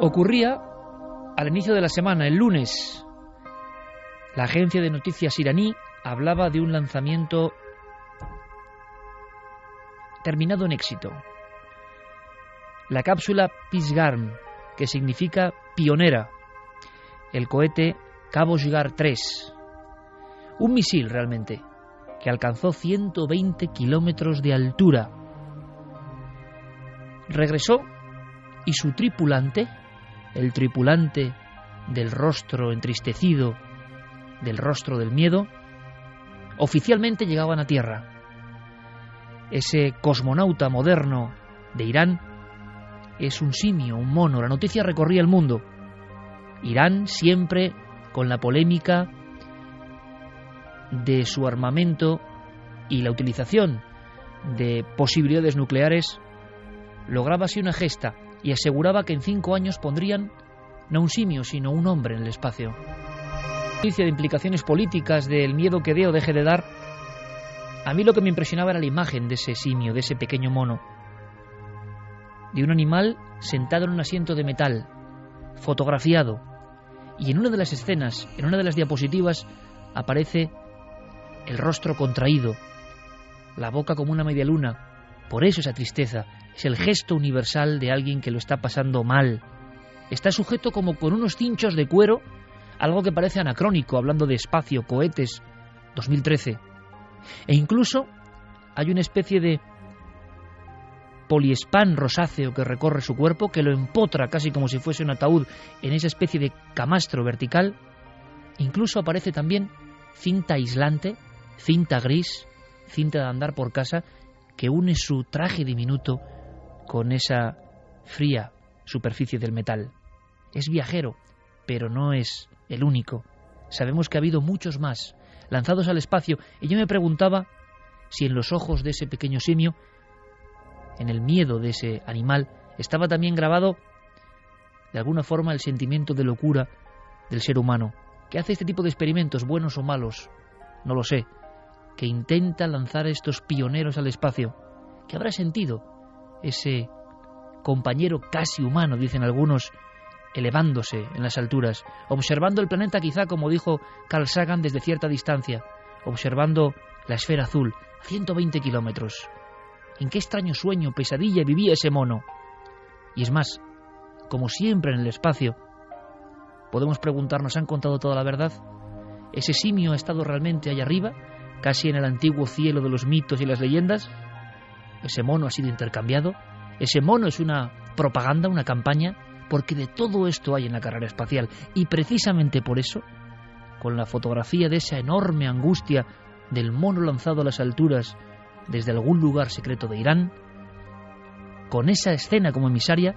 Ocurría al inicio de la semana, el lunes. La agencia de noticias iraní hablaba de un lanzamiento terminado en éxito. La cápsula Pisgarm, que significa pionera, el cohete Kavosgar 3, un misil realmente, que alcanzó 120 kilómetros de altura. Regresó y su tripulante, el tripulante del rostro entristecido, del rostro del miedo, oficialmente llegaban a tierra. Ese cosmonauta moderno de Irán es un simio, un mono. La noticia recorría el mundo. Irán siempre con la polémica de su armamento y la utilización de posibilidades nucleares, lograba así una gesta y aseguraba que en 5 años pondrían no un simio, sino un hombre en el espacio. De implicaciones políticas, del miedo que dé o deje de dar, a mí lo que me impresionaba era la imagen de ese simio, de ese pequeño mono, de un animal sentado en un asiento de metal, fotografiado, y en una de las escenas, en una de las diapositivas, aparece el rostro contraído, la boca como una media luna. Por eso esa tristeza, es el gesto universal de alguien que lo está pasando mal. Está sujeto como con unos cinchos de cuero, algo que parece anacrónico, hablando de espacio, cohetes, 2013. E incluso hay una especie de poliespán rosáceo que recorre su cuerpo, que lo empotra casi como si fuese un ataúd en esa especie de camastro vertical. Incluso aparece también cinta aislante, cinta gris, cinta de andar por casa, que une su traje diminuto con esa fría superficie del metal. Es viajero, pero no es el único. Sabemos que ha habido muchos más lanzados al espacio, y yo me preguntaba si en los ojos de ese pequeño simio, en el miedo de ese animal, estaba también grabado de alguna forma el sentimiento de locura del ser humano, que hace este tipo de experimentos, buenos o malos, no lo sé, que intenta lanzar a estos pioneros al espacio. ¿Qué habrá sentido ese compañero casi humano, dicen algunos, elevándose en las alturas, observando el planeta, quizá, como dijo Carl Sagan, desde cierta distancia, observando la esfera azul a 120 kilómetros? ¿En qué extraño sueño, pesadilla vivía ese mono? Y es más, como siempre en el espacio, podemos preguntarnos, ¿han contado toda la verdad? ¿Ese simio ha estado realmente allá arriba, casi en el antiguo cielo de los mitos y las leyendas? ¿Ese mono ha sido intercambiado? ¿Ese mono es una propaganda, una campaña? Porque de todo esto hay en la carrera espacial, y precisamente por eso, con la fotografía de esa enorme angustia del mono lanzado a las alturas desde algún lugar secreto de Irán, con esa escena como emisaria,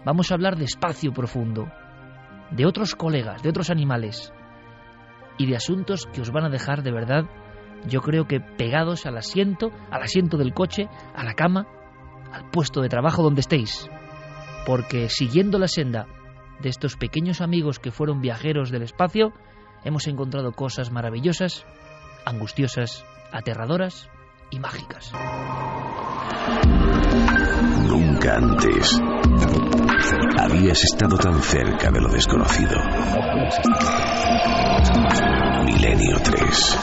vamos a hablar de espacio profundo, de otros colegas, de otros animales, y de asuntos que os van a dejar de verdad, yo creo que pegados al asiento del coche, a la cama, al puesto de trabajo donde estéis. Porque siguiendo la senda de estos pequeños amigos que fueron viajeros del espacio, hemos encontrado cosas maravillosas, angustiosas, aterradoras y mágicas. Nunca antes habías estado tan cerca de lo desconocido. Milenio 3.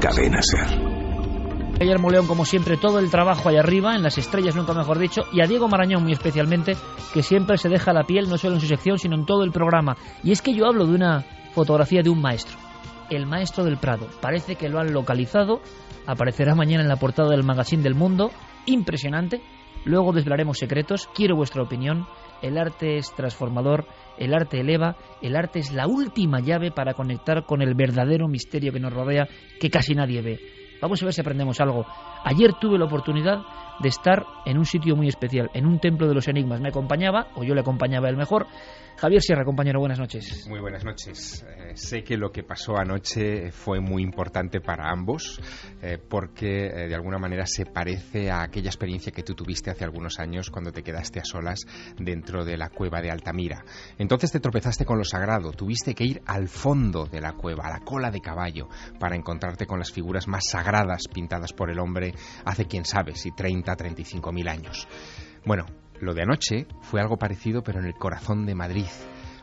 Cadena SER. Guillermo León, como siempre, todo el trabajo allá arriba, en las estrellas, nunca mejor dicho, y a Diego Marañón muy especialmente, que siempre se deja la piel, no solo en su sección, sino en todo el programa. Y es que yo hablo de una fotografía de un maestro, el maestro del Prado. Parece que lo han localizado, aparecerá mañana en la portada del Magazine del Mundo, impresionante. Luego desvelaremos secretos, quiero vuestra opinión. El arte es transformador, el arte eleva, el arte es la última llave para conectar con el verdadero misterio que nos rodea, que casi nadie ve. Vamos a ver si aprendemos algo. Ayer tuve la oportunidad de estar en un sitio muy especial, en un templo de los enigmas. Me acompañaba, o yo le acompañaba a él mejor, Javier Sierra, compañero, buenas noches. Muy buenas noches. Sé que lo que pasó anoche fue muy importante para ambos, porque de alguna manera se parece a aquella experiencia que tú tuviste hace algunos años cuando te quedaste a solas dentro de la cueva de Altamira. Entonces te tropezaste con lo sagrado, tuviste que ir al fondo de la cueva, a la cola de caballo, para encontrarte con las figuras más sagradas pintadas por el hombre hace, quién sabe, si 30, 35.000 años. Bueno, Lo de anoche fue algo parecido, pero en el corazón de Madrid.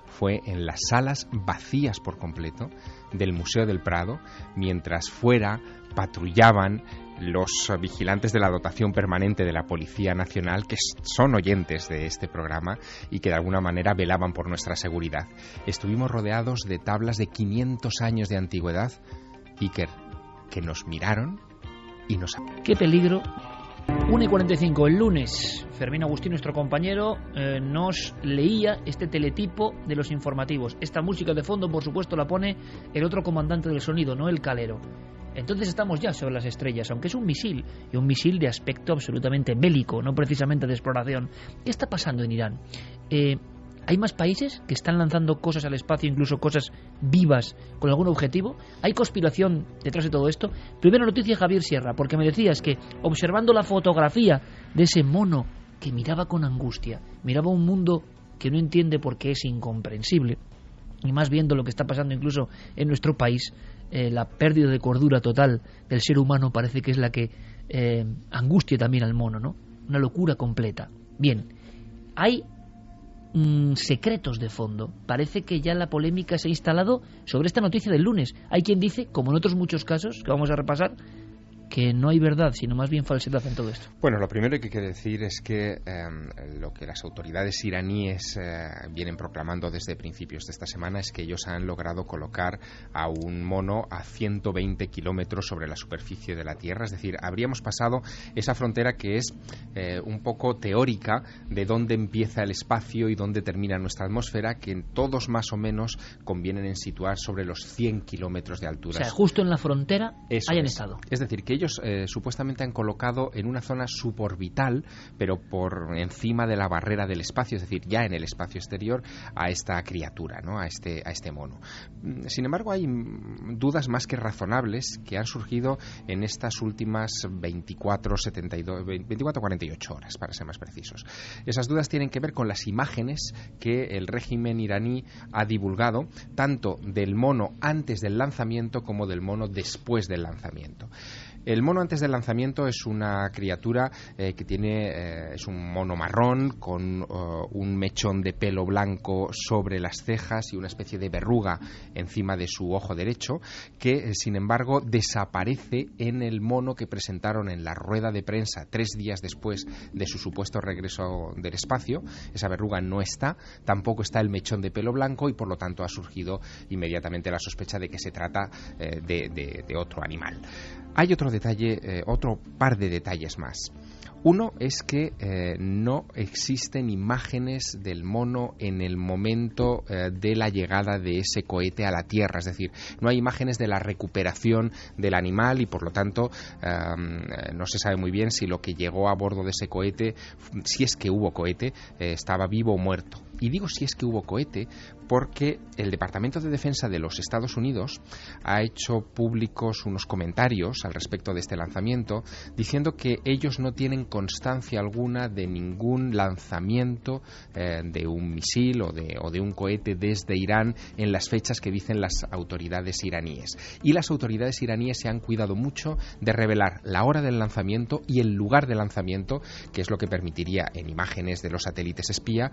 Fue en las salas vacías por completo del Museo del Prado, mientras fuera patrullaban los vigilantes de la dotación permanente de la Policía Nacional, que son oyentes de este programa y que de alguna manera velaban por nuestra seguridad. Estuvimos rodeados de tablas de 500 años de antigüedad, Iker, que nos miraron y nos... ¡Qué peligro! 1:45 el lunes, Fermín Agustín, nuestro compañero, nos leía este teletipo de los informativos. Esta música de fondo, por supuesto, la pone el otro comandante del sonido, no el Calero. Entonces estamos ya sobre las estrellas, aunque es un misil, y un misil de aspecto absolutamente bélico, no precisamente de exploración. ¿Qué está pasando en Irán? ¿Hay más países que están lanzando cosas al espacio, incluso cosas vivas, con algún objetivo? ¿Hay conspiración detrás de todo esto? Primera noticia, Javier Sierra, porque me decías que observando la fotografía de ese mono que miraba con angustia, miraba un mundo que no entiende porque es incomprensible, y más viendo lo que está pasando incluso en nuestro país, la pérdida de cordura total del ser humano parece que es la que angustia también al mono, ¿no? Una locura completa. Bien, hay secretos de fondo. Parece que ya la polémica se ha instalado sobre esta noticia del lunes. Hay quien dice, como en otros muchos casos que vamos a repasar, que no hay verdad, sino más bien falsedad en todo esto. Bueno, lo primero que hay que decir es que lo que las autoridades iraníes vienen proclamando desde principios de esta semana es que ellos han logrado colocar a un mono a 120 kilómetros sobre la superficie de la Tierra. Es decir, habríamos pasado esa frontera que es un poco teórica de dónde empieza el espacio y dónde termina nuestra atmósfera, que todos más o menos convienen en situar sobre los 100 kilómetros de altura. O sea, justo en la frontera hayan estado. Es decir, que ellos supuestamente han colocado en una zona suborbital, pero por encima de la barrera del espacio, es decir, ya en el espacio exterior, a esta criatura, ¿no? a este mono. Sin embargo, hay dudas más que razonables que han surgido en estas últimas 24-48 horas, para ser más precisos. Esas dudas tienen que ver con las imágenes que el régimen iraní ha divulgado, tanto del mono antes del lanzamiento como del mono después del lanzamiento. El mono antes del lanzamiento es una criatura que es un mono marrón con un mechón de pelo blanco sobre las cejas y una especie de verruga encima de su ojo derecho, que sin embargo desaparece en el mono que presentaron en la rueda de prensa 3 días después de su supuesto regreso del espacio. Esa verruga no está, tampoco está el mechón de pelo blanco y por lo tanto ha surgido inmediatamente la sospecha de que se trata de otro animal. Hay otro par de detalles más. Uno es que no existen imágenes del mono en el momento de la llegada de ese cohete a la Tierra, es decir, no hay imágenes de la recuperación del animal y por lo tanto no se sabe muy bien si lo que llegó a bordo de ese cohete, si es que hubo cohete, estaba vivo o muerto. Y digo si es que hubo cohete porque el Departamento de Defensa de los Estados Unidos ha hecho públicos unos comentarios al respecto de este lanzamiento, diciendo que ellos no tienen constancia alguna de ningún lanzamiento de un misil o de un cohete desde Irán en las fechas que dicen las autoridades iraníes. Y las autoridades iraníes se han cuidado mucho de revelar la hora del lanzamiento y el lugar de lanzamiento, que es lo que permitiría en imágenes de los satélites espía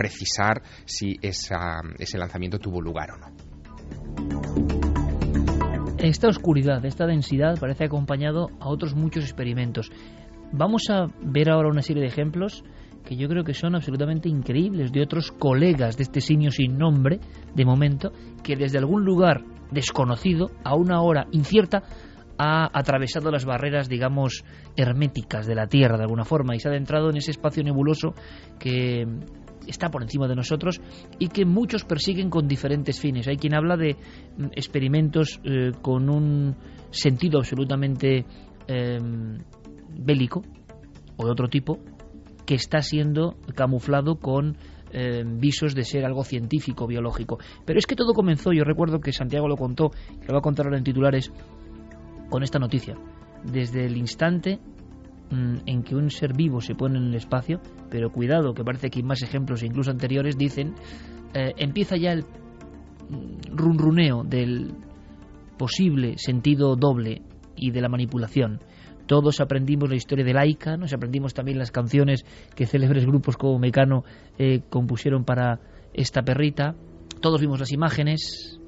precisar si ese lanzamiento tuvo lugar o no. Esta oscuridad, esta densidad parece acompañado a otros muchos experimentos. Vamos a ver ahora una serie de ejemplos que yo creo que son absolutamente increíbles, de otros colegas de este simio sin nombre, de momento, que desde algún lugar desconocido, a una hora incierta, ha atravesado las barreras, digamos, herméticas de la Tierra de alguna forma y se ha adentrado en ese espacio nebuloso que está por encima de nosotros y que muchos persiguen con diferentes fines. Hay quien habla de experimentos con un sentido absolutamente bélico o de otro tipo, que está siendo camuflado con visos de ser algo científico, biológico. Pero es que todo comenzó, yo recuerdo que Santiago lo contó, y lo va a contar ahora en titulares, con esta noticia. Desde el instante en que un ser vivo se pone en el espacio, pero cuidado, que parece que hay más ejemplos incluso anteriores, dicen, empieza ya el runruneo del posible sentido doble y de la manipulación, Todos aprendimos la historia de Laika, nos aprendimos también las canciones que célebres grupos como Mecano compusieron para esta perrita. Todos vimos las imágenes.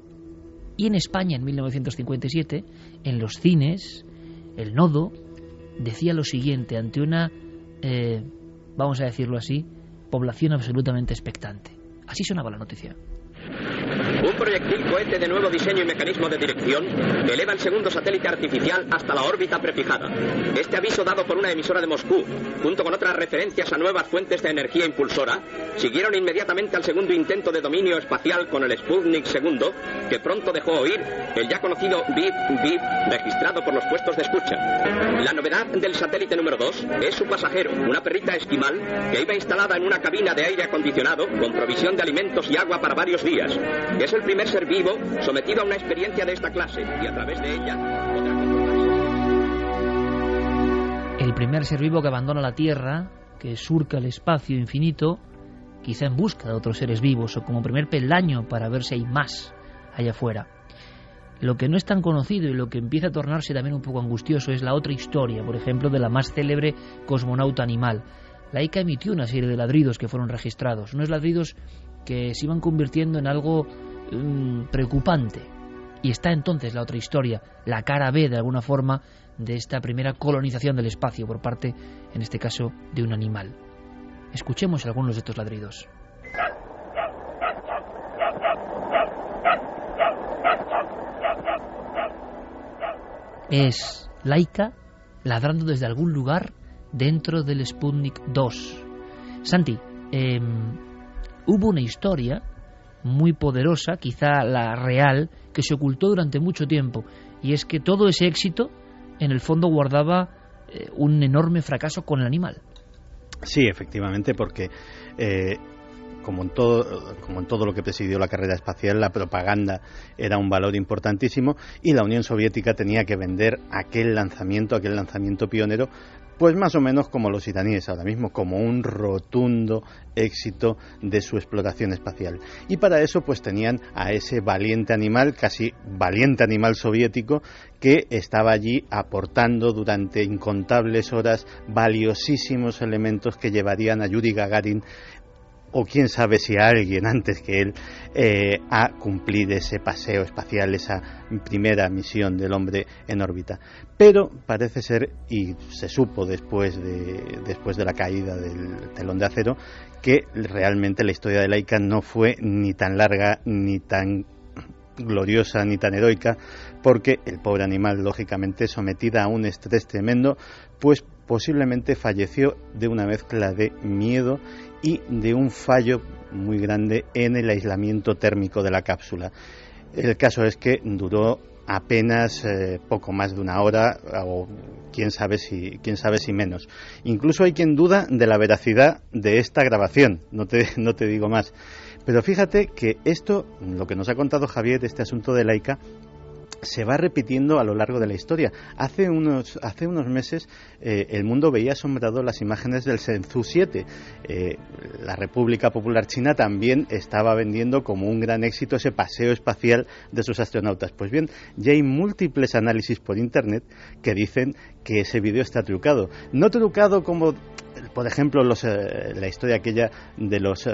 Y en España, en 1957, en los cines, el Nodo decía lo siguiente ante una, vamos a decirlo así, población absolutamente expectante. Así sonaba la noticia. Un proyectil cohete de nuevo diseño y mecanismo de dirección eleva el segundo satélite artificial hasta la órbita prefijada. Este aviso dado por una emisora de Moscú, junto con otras referencias a nuevas fuentes de energía impulsora, siguieron inmediatamente al segundo intento de dominio espacial con el Sputnik II, que pronto dejó oír el ya conocido bip bip registrado por los puestos de escucha. La novedad del satélite número 2 es su pasajero, una perrita esquimal que iba instalada en una cabina de aire acondicionado con provisión de alimentos y agua para varios días. Es el primer ser vivo sometido a una experiencia de esta clase y a través de ella podrá comprobarse. El primer ser vivo que abandona la Tierra, que surca el espacio infinito, quizá en busca de otros seres vivos o como primer peldaño para ver si hay más allá afuera. Lo que no es tan conocido y lo que empieza a tornarse también un poco angustioso es la otra historia, por ejemplo, de la más célebre cosmonauta animal. Laika emitió una serie de ladridos que fueron registrados, unos ladridos que se iban convirtiendo en algo preocupante. Y está entonces la otra historia, la cara B de alguna forma de esta primera colonización del espacio por parte, en este caso, de un animal. Escuchemos algunos de estos ladridos. Es Laika ladrando desde algún lugar dentro del Sputnik 2. Santi, hubo una historia muy poderosa, quizá la real, que se ocultó durante mucho tiempo, y es que todo ese éxito en el fondo guardaba un enorme fracaso con el animal. Sí, efectivamente, porque como en todo lo que presidió la carrera espacial, la propaganda era un valor importantísimo y la Unión Soviética tenía que vender aquel lanzamiento pionero, pues más o menos como los iraníes ahora mismo, como un rotundo éxito de su exploración espacial. Y para eso pues tenían a ese valiente animal, casi valiente animal soviético, que estaba allí aportando durante incontables horas valiosísimos elementos que llevarían a Yuri Gagarin, o quién sabe si a alguien antes que él, a cumplir ese paseo espacial, esa primera misión del hombre en órbita. Pero parece ser, y se supo después de la caída del telón de acero, que realmente la historia de Laika no fue ni tan larga, ni tan gloriosa, ni tan heroica, porque el pobre animal, lógicamente, sometida a un estrés tremendo, pues posiblemente falleció de una mezcla de miedo y de un fallo muy grande en el aislamiento térmico de la cápsula. El caso es que duró apenas poco más de una hora, o quién sabe si menos. Incluso hay quien duda de la veracidad de esta grabación, no te digo más. Pero fíjate que esto, lo que nos ha contado Javier, este asunto de Laika, se va repitiendo a lo largo de la historia. Hace unos meses el mundo veía asombrado las imágenes del Shenzhou 7. La República Popular China también estaba vendiendo como un gran éxito ese paseo espacial de sus astronautas. Pues bien, ya hay múltiples análisis por internet que dicen que ese vídeo está trucado. No trucado como, por ejemplo, la historia aquella de los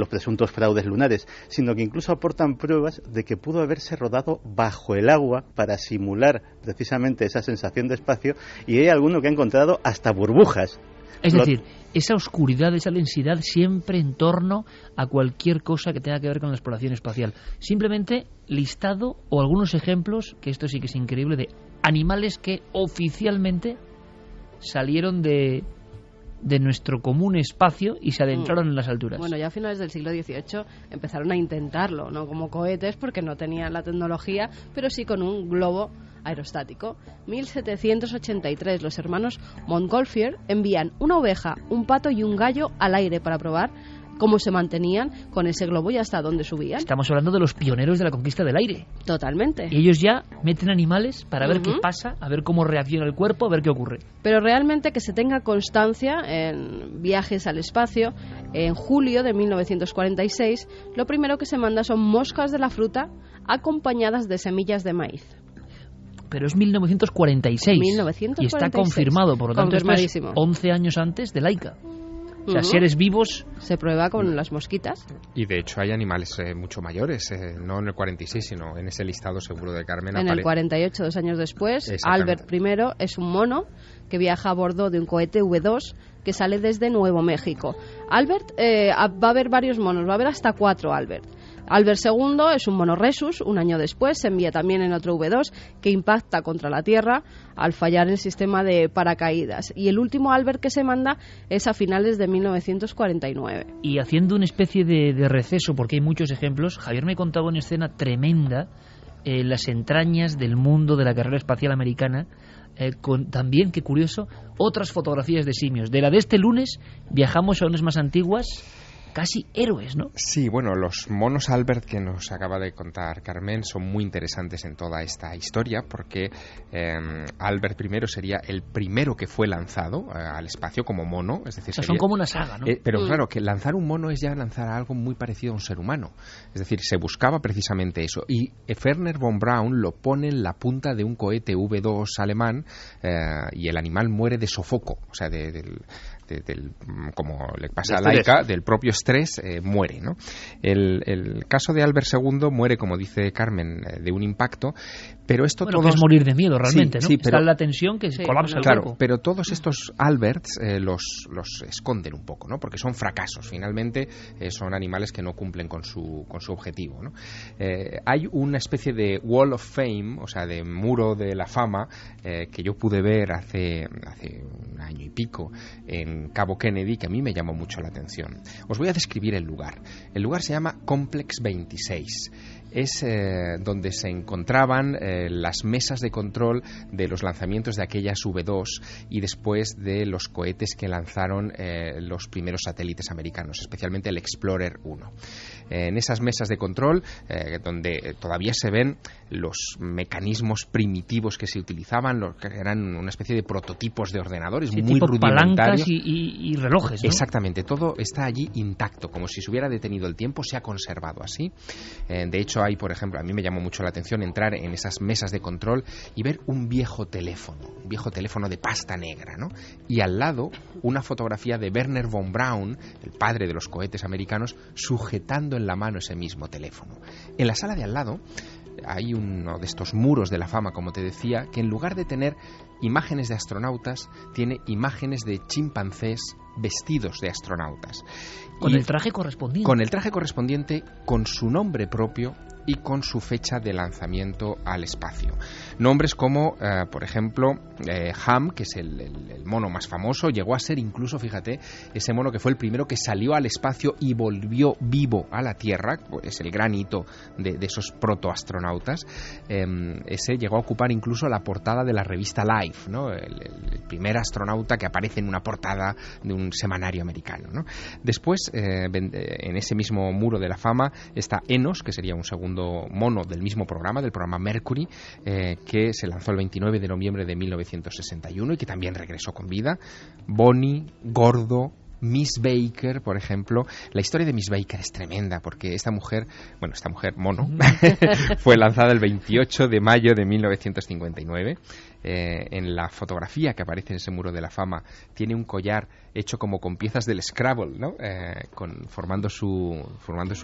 presuntos fraudes lunares, sino que incluso aportan pruebas de que pudo haberse rodado bajo el agua para simular precisamente esa sensación de espacio, y hay alguno que ha encontrado hasta burbujas. Es decir, esa oscuridad, esa densidad siempre en torno a cualquier cosa que tenga que ver con la exploración espacial. Simplemente listado o algunos ejemplos, que esto sí que es increíble, de animales que oficialmente salieron de nuestro común espacio y se adentraron en las alturas. Bueno, ya a finales del siglo XVIII empezaron a intentarlo, no como cohetes porque no tenían la tecnología, pero sí con un globo aerostático. 1783, los hermanos Montgolfier envían una oveja, un pato y un gallo al aire para probar cómo se mantenían con ese globo y hasta dónde subían. Estamos hablando de los pioneros de la conquista del aire. Totalmente. Y ellos ya meten animales para ver qué pasa, a ver cómo reacciona el cuerpo, a ver qué ocurre. Pero realmente que se tenga constancia en viajes al espacio, en julio de 1946, lo primero que se manda son moscas de la fruta acompañadas de semillas de maíz. pero es 1946. 1946. Y está confirmado, por lo tanto, esto es 11 años antes de Laika. O sea, seres vivos... Se prueba con las mosquitas. Y de hecho hay animales mucho mayores, no en el 46, sino en ese listado seguro de Carmen. En el 48, 2 años después, Albert I es un mono que viaja a bordo de un cohete V2 que sale desde Nuevo México. Albert, va a haber varios monos, va a haber hasta 4 Albert. Albert II es un mono Rhesus, un año después se envía también en otro V2 que impacta contra la Tierra al fallar el sistema de paracaídas. Y el último Albert que se manda es a finales de 1949. Y haciendo una especie de receso, porque hay muchos ejemplos, Javier me contaba una escena tremenda en las entrañas del mundo de la carrera espacial americana, con también, qué curioso, otras fotografías de simios. De la de este lunes viajamos a unas más antiguas, casi héroes, ¿no? Sí, bueno, los monos Albert que nos acaba de contar Carmen son muy interesantes en toda esta historia porque Albert I sería el primero que fue lanzado al espacio como mono, es decir, o sea, son como una saga, ¿no? Pero claro, que lanzar un mono es ya lanzar algo muy parecido a un ser humano, es decir, se buscaba precisamente eso, y Wernher von Braun lo pone en la punta de un cohete V2 alemán y el animal muere de sofoco, o sea, como le pasa a Laika, del propio estrés, muere, ¿no? El caso de Albert II muere, como dice Carmen, de un impacto, pero esto que es morir de miedo realmente, sí, ¿no? Sí, pero, está la tensión que colapsa el cuerpo. Pero todos estos Alberts los esconden un poco, ¿no? Porque son fracasos, finalmente son animales que no cumplen con su objetivo, ¿no? Hay una especie de Wall of Fame, o sea, de muro de la fama, que yo pude ver hace un año y pico en Cabo Kennedy, que a mí me llamó mucho la atención. Os voy a describir el lugar. El lugar se llama Complex 26. Es donde se encontraban las mesas de control de los lanzamientos de aquellas V2 y después de los cohetes que lanzaron los primeros satélites americanos, especialmente el Explorer 1. En esas mesas de control, donde todavía se ven los mecanismos primitivos que se utilizaban, que eran una especie de prototipos de ordenadores, sí, muy tipo rudimentarios. Palancas y relojes, ¿no? Exactamente, todo está allí intacto, como si se hubiera detenido el tiempo, se ha conservado así. De hecho, hay, por ejemplo, a mí me llamó mucho la atención entrar en esas mesas de control y ver un viejo teléfono de pasta negra, ¿no? Y al lado una fotografía de Wernher von Braun, el padre de los cohetes americanos, sujetando en la mano ese mismo teléfono. En la sala de al lado hay uno de estos muros de la fama, como te decía, que en lugar de tener imágenes de astronautas, tiene imágenes de chimpancés vestidos de astronautas. Con el traje correspondiente. Con el traje correspondiente, con su nombre propio y con su fecha de lanzamiento al espacio. Nombres como, por ejemplo, Ham, que es el mono más famoso, llegó a ser incluso, fíjate, ese mono que fue el primero que salió al espacio y volvió vivo a la Tierra, es el gran hito de esos protoastronautas. Ese llegó a ocupar incluso la portada de la revista Life, ¿no? El primer astronauta que aparece en una portada de un semanario americano, ¿no? Después, en ese mismo muro de la fama, está Enos, que sería un segundo mono del mismo programa, del programa Mercury, que se lanzó el 29 de noviembre de 1961 y que también regresó con vida. Bonnie, Gordo, Miss Baker, por ejemplo. La historia de Miss Baker es tremenda porque esta mujer mono, fue lanzada el 28 de mayo de 1959. En la fotografía que aparece en ese muro de la fama tiene un collar hecho como con piezas del Scrabble, ¿no? Formando su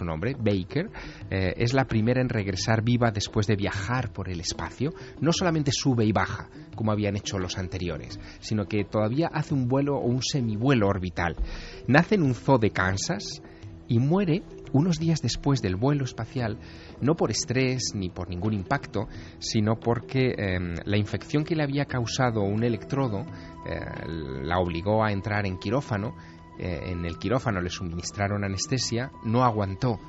nombre, Baker. Es la primera en regresar viva después de viajar por el espacio. No solamente sube y baja, como habían hecho los anteriores, sino que todavía hace un vuelo o un semivuelo orbital. Nace en un zoo de Kansas y muere unos días después del vuelo espacial, no por estrés ni por ningún impacto, sino porque la infección que le había causado un electrodo la obligó a entrar en quirófano. En el quirófano le suministraron anestesia, no aguantó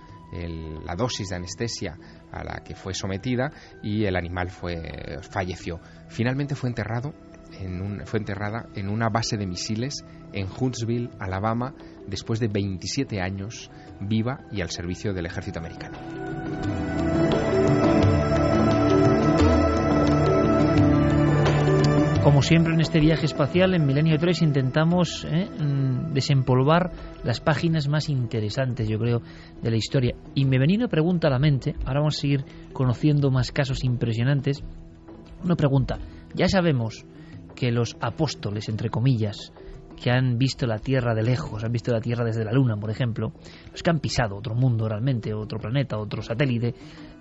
la dosis de anestesia a la que fue sometida y el animal falleció. Finalmente fue enterrada en una base de misiles en Huntsville, Alabama, después de 27 años viva y al servicio del ejército americano. Como siempre en este viaje espacial, en Milenio 3 intentamos desempolvar las páginas más interesantes, yo creo, de la historia. Y me venía una pregunta a la mente, ahora vamos a seguir conociendo más casos impresionantes. Una pregunta. Ya sabemos que los apóstoles, entre comillas, que han visto la Tierra de lejos, han visto la Tierra desde la Luna, por ejemplo, los que han pisado otro mundo realmente, otro planeta, otro satélite,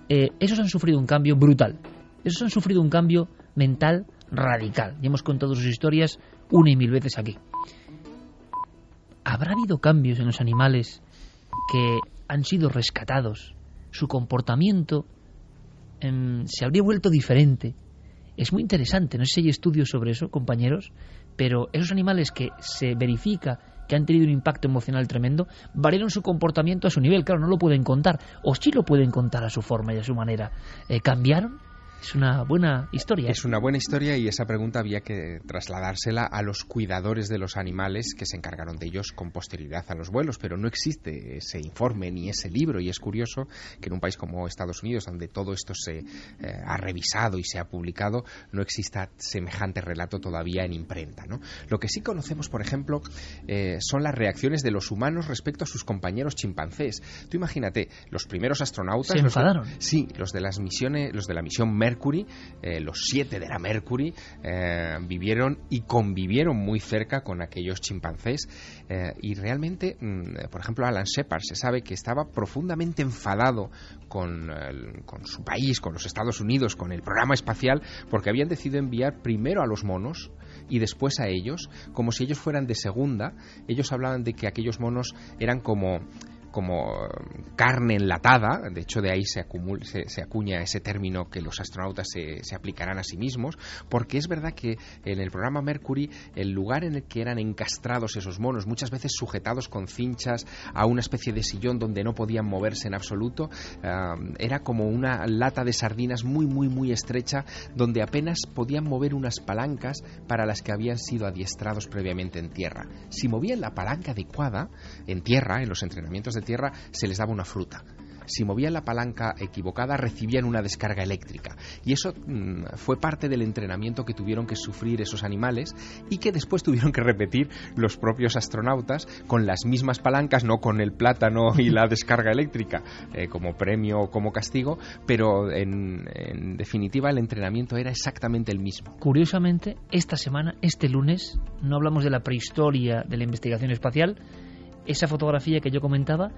esos han sufrido un cambio brutal. Esos han sufrido un cambio mental radical. Y hemos contado sus historias una y mil veces aquí. ¿Habrá habido cambios en los animales que han sido rescatados? Su comportamiento se habría vuelto diferente. Es muy interesante, no sé si hay estudios sobre eso, compañeros, pero esos animales que se verifica que han tenido un impacto emocional tremendo, variaron su comportamiento a su nivel. Claro, no lo pueden contar, o sí lo pueden contar a su forma y a su manera. ¿Cambiaron? Es una buena historia. Es una buena historia, y esa pregunta había que trasladársela a los cuidadores de los animales que se encargaron de ellos con posterioridad a los vuelos, pero no existe ese informe ni ese libro, y es curioso que en un país como Estados Unidos, donde todo esto se ha revisado y se ha publicado, no exista semejante relato todavía en imprenta, ¿no? Lo que sí conocemos, por ejemplo, son las reacciones de los humanos respecto a sus compañeros chimpancés. Tú imagínate, los primeros astronautas... ¿Se enfadaron? Sí, los de las misiones, los de la misión Mercury, los 7 de la Mercury, vivieron y convivieron muy cerca con aquellos chimpancés, y realmente, por ejemplo, Alan Shepard se sabe que estaba profundamente enfadado con su país, con los Estados Unidos, con el programa espacial, porque habían decidido enviar primero a los monos y después a ellos, como si ellos fueran de segunda. Ellos hablaban de que aquellos monos eran como carne enlatada. De hecho, de ahí se acuña ese término que los astronautas se aplicarán a sí mismos, porque es verdad que en el programa Mercury, el lugar en el que eran encastrados esos monos, muchas veces sujetados con cinchas a una especie de sillón donde no podían moverse en absoluto, era como una lata de sardinas muy, muy, muy estrecha, donde apenas podían mover unas palancas para las que habían sido adiestrados previamente en tierra. Si movían la palanca adecuada en tierra, en los entrenamientos de tierra, se les daba una fruta. Si movían la palanca equivocada, recibían una descarga eléctrica. Y eso fue parte del entrenamiento que tuvieron que sufrir esos animales, y que después tuvieron que repetir los propios astronautas con las mismas palancas, no con el plátano y la descarga eléctrica como premio o como castigo, pero en definitiva el entrenamiento era exactamente el mismo. Curiosamente, esta semana, este lunes, no hablamos de la prehistoria de la investigación espacial. Esa fotografía que yo comentaba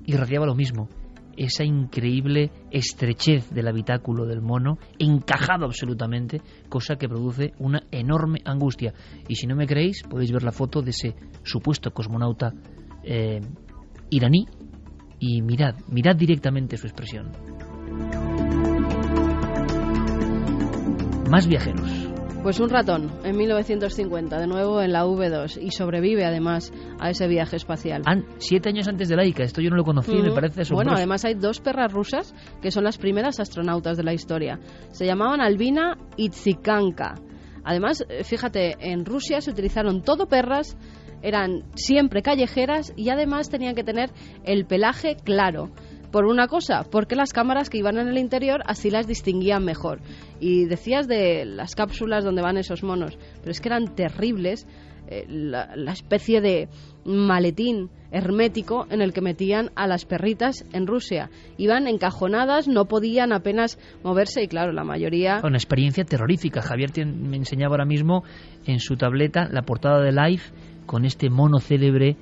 irradiaba lo mismo, esa increíble estrechez del habitáculo del mono, encajado absolutamente, cosa que produce una enorme angustia. Y si no me creéis, podéis ver la foto de ese supuesto cosmonauta iraní, y mirad directamente su expresión. Más viajeros. Pues un ratón, en 1950, de nuevo en la V2, y sobrevive además a ese viaje espacial. 7 años antes de Laika, esto yo no lo conocía y me parece asombroso. Bueno, además hay 2 perras rusas que son las primeras astronautas de la historia. Se llamaban Albina y Tsikanka. Además, fíjate, en Rusia se utilizaron todo perras, eran siempre callejeras, y además tenían que tener el pelaje claro. Por una cosa, porque las cámaras que iban en el interior así las distinguían mejor. Y decías de las cápsulas donde van esos monos, pero es que eran terribles, la especie de maletín hermético en el que metían a las perritas en Rusia. Iban encajonadas, no podían apenas moverse, y claro, la mayoría... Una experiencia terrorífica. Javier me enseñaba ahora mismo en su tableta la portada de Life con este mono célebre.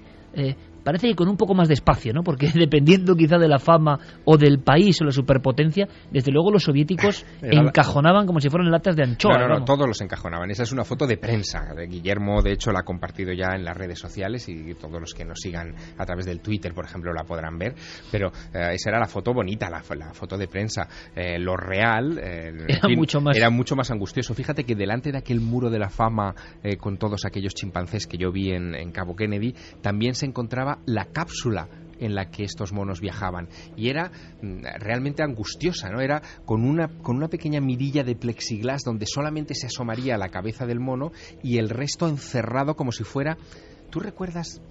Parece que con un poco más de espacio, ¿no? Porque dependiendo quizá de la fama o del país o la superpotencia, desde luego los soviéticos encajonaban como si fueran latas de anchoa. No, todos los encajonaban. Esa es una foto de prensa. Guillermo, de hecho, la ha compartido ya en las redes sociales, y todos los que nos sigan a través del Twitter, por ejemplo, la podrán ver. Pero esa era la foto bonita, la foto de prensa. Lo real era mucho más angustioso. Fíjate que delante de aquel muro de la fama, con todos aquellos chimpancés que yo vi en Cabo Kennedy, también se encontraba la cápsula en la que estos monos viajaban, y era realmente angustiosa, ¿no? Era con una pequeña mirilla de plexiglás donde solamente se asomaría la cabeza del mono y el resto encerrado como si fuera... ¿Tú recuerdas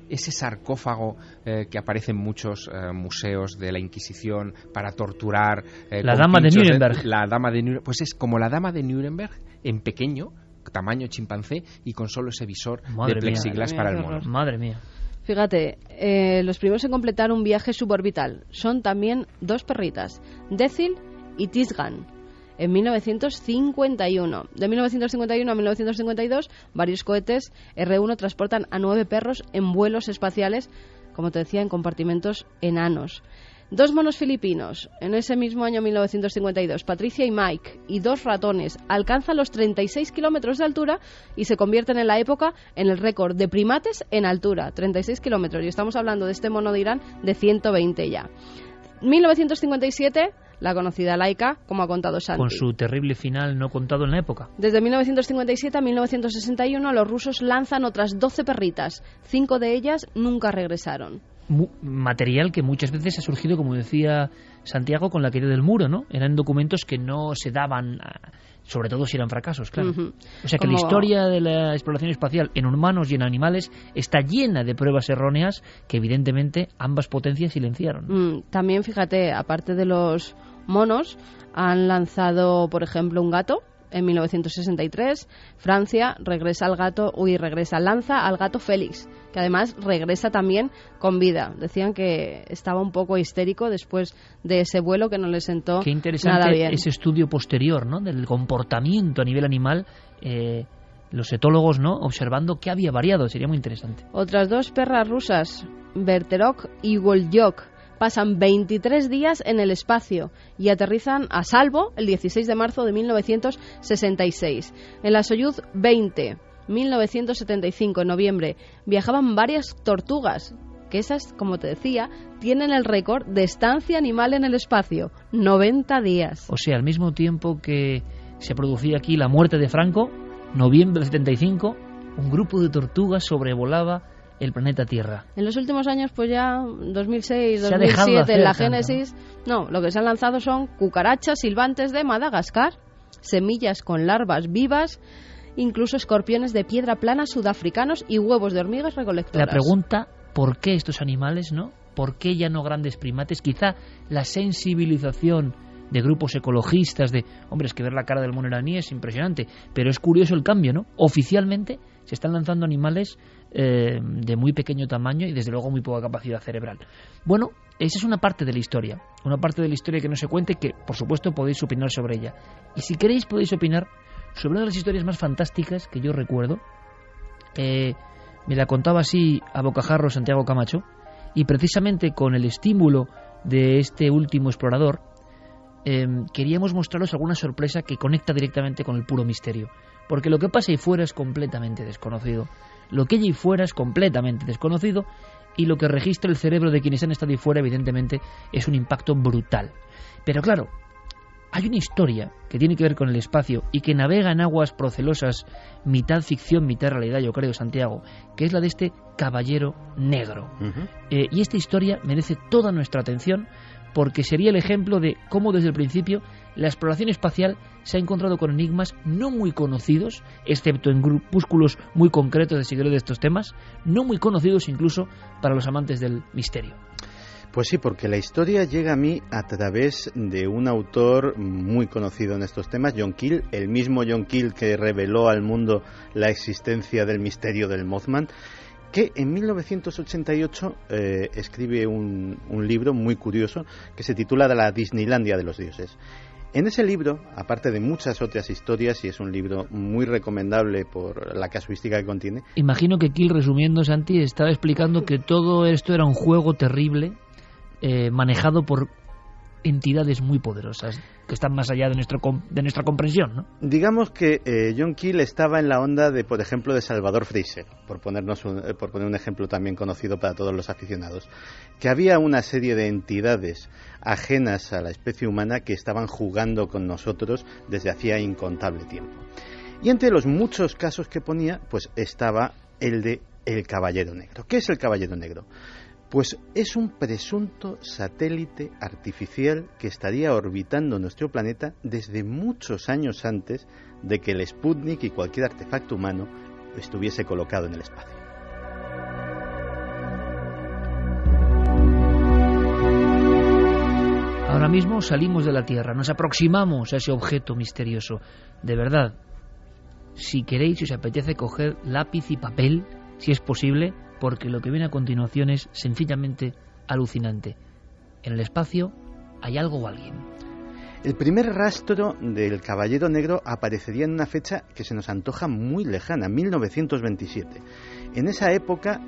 ese sarcófago que aparece en muchos museos de la Inquisición para torturar? La dama de Nuremberg. La dama de Nuremberg. Pues es como la dama de Nuremberg, en pequeño, tamaño chimpancé, y con solo ese visor de plexiglás para el mono. Madre mía. Fíjate, los primeros en completar un viaje suborbital son también 2 perritas, Decil y Tisgan. en 1951. De 1951 a 1952, varios cohetes R-1 transportan a 9 perros en vuelos espaciales, como te decía, en compartimentos enanos. 2 monos filipinos, en ese mismo año 1952, Patricia y Mike, y 2 ratones, alcanzan los 36 kilómetros de altura y se convierten en la época en el récord de primates en altura, 36 kilómetros, y estamos hablando de este mono de Irán de 120 ya. 1957, la conocida Laika, como ha contado Santi. Con su terrible final no contado en la época. Desde 1957 a 1961, los rusos lanzan otras 12 perritas. 5 de ellas nunca regresaron. Material que muchas veces ha surgido, como decía Santiago, con la caída del muro, ¿no? Eran documentos que no se daban, sobre todo si eran fracasos, claro. O sea que la historia de la exploración espacial en humanos y en animales está llena de pruebas erróneas que evidentemente ambas potencias silenciaron. También, fíjate, aparte de los monos, han lanzado, por ejemplo, un gato. En 1963, Francia lanza al gato Félix, que además regresa también con vida. Decían que estaba un poco histérico después de ese vuelo que no le sentó nada bien. Qué interesante ese estudio posterior, ¿no?, del comportamiento a nivel animal, los etólogos, ¿no?, observando qué había variado. Sería muy interesante. Otras 2 perras rusas, Berterok y Goljok, pasan 23 días en el espacio y aterrizan a salvo el 16 de marzo de 1966. En la Soyuz 20, 1975, en noviembre, viajaban varias tortugas, que esas, como te decía, tienen el récord de estancia animal en el espacio, 90 días. O sea, al mismo tiempo que se producía aquí la muerte de Franco, noviembre del 75, un grupo de tortugas sobrevolaba el planeta Tierra. En los últimos años, pues ya 2006, 2007, en la Génesis, no, lo que se han lanzado son cucarachas silbantes de Madagascar, semillas con larvas vivas, incluso escorpiones de piedra plana sudafricanos y huevos de hormigas recolectoras. La pregunta, ¿por qué estos animales, no? ¿Por qué ya no grandes primates? Quizá la sensibilización de grupos ecologistas, hombre, es que ver la cara del mono iraní es impresionante, pero es curioso el cambio, ¿no? Oficialmente se están lanzando animales de muy pequeño tamaño y desde luego muy poca capacidad cerebral. Bueno, esa es una parte de la historia que no se cuente, que por supuesto podéis opinar sobre ella. Y si queréis podéis opinar sobre una de las historias más fantásticas que yo recuerdo. Me la contaba así a bocajarro Santiago Camacho, y precisamente con el estímulo de este último explorador queríamos mostraros alguna sorpresa que conecta directamente con el puro misterio, porque lo que pasa ahí fuera es completamente desconocido, lo que hay ahí fuera es completamente desconocido, y lo que registra el cerebro de quienes han estado ahí fuera evidentemente es un impacto brutal. Pero claro, hay una historia que tiene que ver con el espacio y que navega en aguas procelosas, mitad ficción, mitad realidad, yo creo, Santiago, que es la de este caballero negro. Y esta historia merece toda nuestra atención, porque sería el ejemplo de cómo desde el principio la exploración espacial se ha encontrado con enigmas no muy conocidos, excepto en grupúsculos muy concretos de seguidores de estos temas, no muy conocidos incluso para los amantes del misterio. Pues sí, porque la historia llega a mí a través de un autor muy conocido en estos temas, John Keel, el mismo John Keel que reveló al mundo la existencia del misterio del Mothman, que en 1988 escribe un libro muy curioso que se titula La Disneylandia de los dioses. En ese libro, aparte de muchas otras historias, y es un libro muy recomendable por la casuística que contiene... Imagino que Keel, resumiendo, Santi, estaba explicando que todo esto era un juego terrible manejado por entidades muy poderosas que están más allá de nuestra comprensión, ¿no? Digamos que John Keel estaba en la onda de, por ejemplo, de Salvador Fraser, por poner un ejemplo también conocido para todos los aficionados, que había una serie de entidades ajenas a la especie humana que estaban jugando con nosotros desde hacía incontable tiempo. Y entre los muchos casos que ponía, pues estaba el de el Caballero Negro. ¿Qué es el Caballero Negro? Pues es un presunto satélite artificial que estaría orbitando nuestro planeta desde muchos años antes de que el Sputnik y cualquier artefacto humano estuviese colocado en el espacio. Ahora mismo salimos de la Tierra, nos aproximamos a ese objeto misterioso. De verdad, si queréis, si os apetece, coger lápiz y papel, si es posible, porque lo que viene a continuación es sencillamente alucinante. En el espacio hay algo o alguien. El primer rastro del Caballero Negro aparecería en una fecha que se nos antoja muy lejana, 1927. En esa época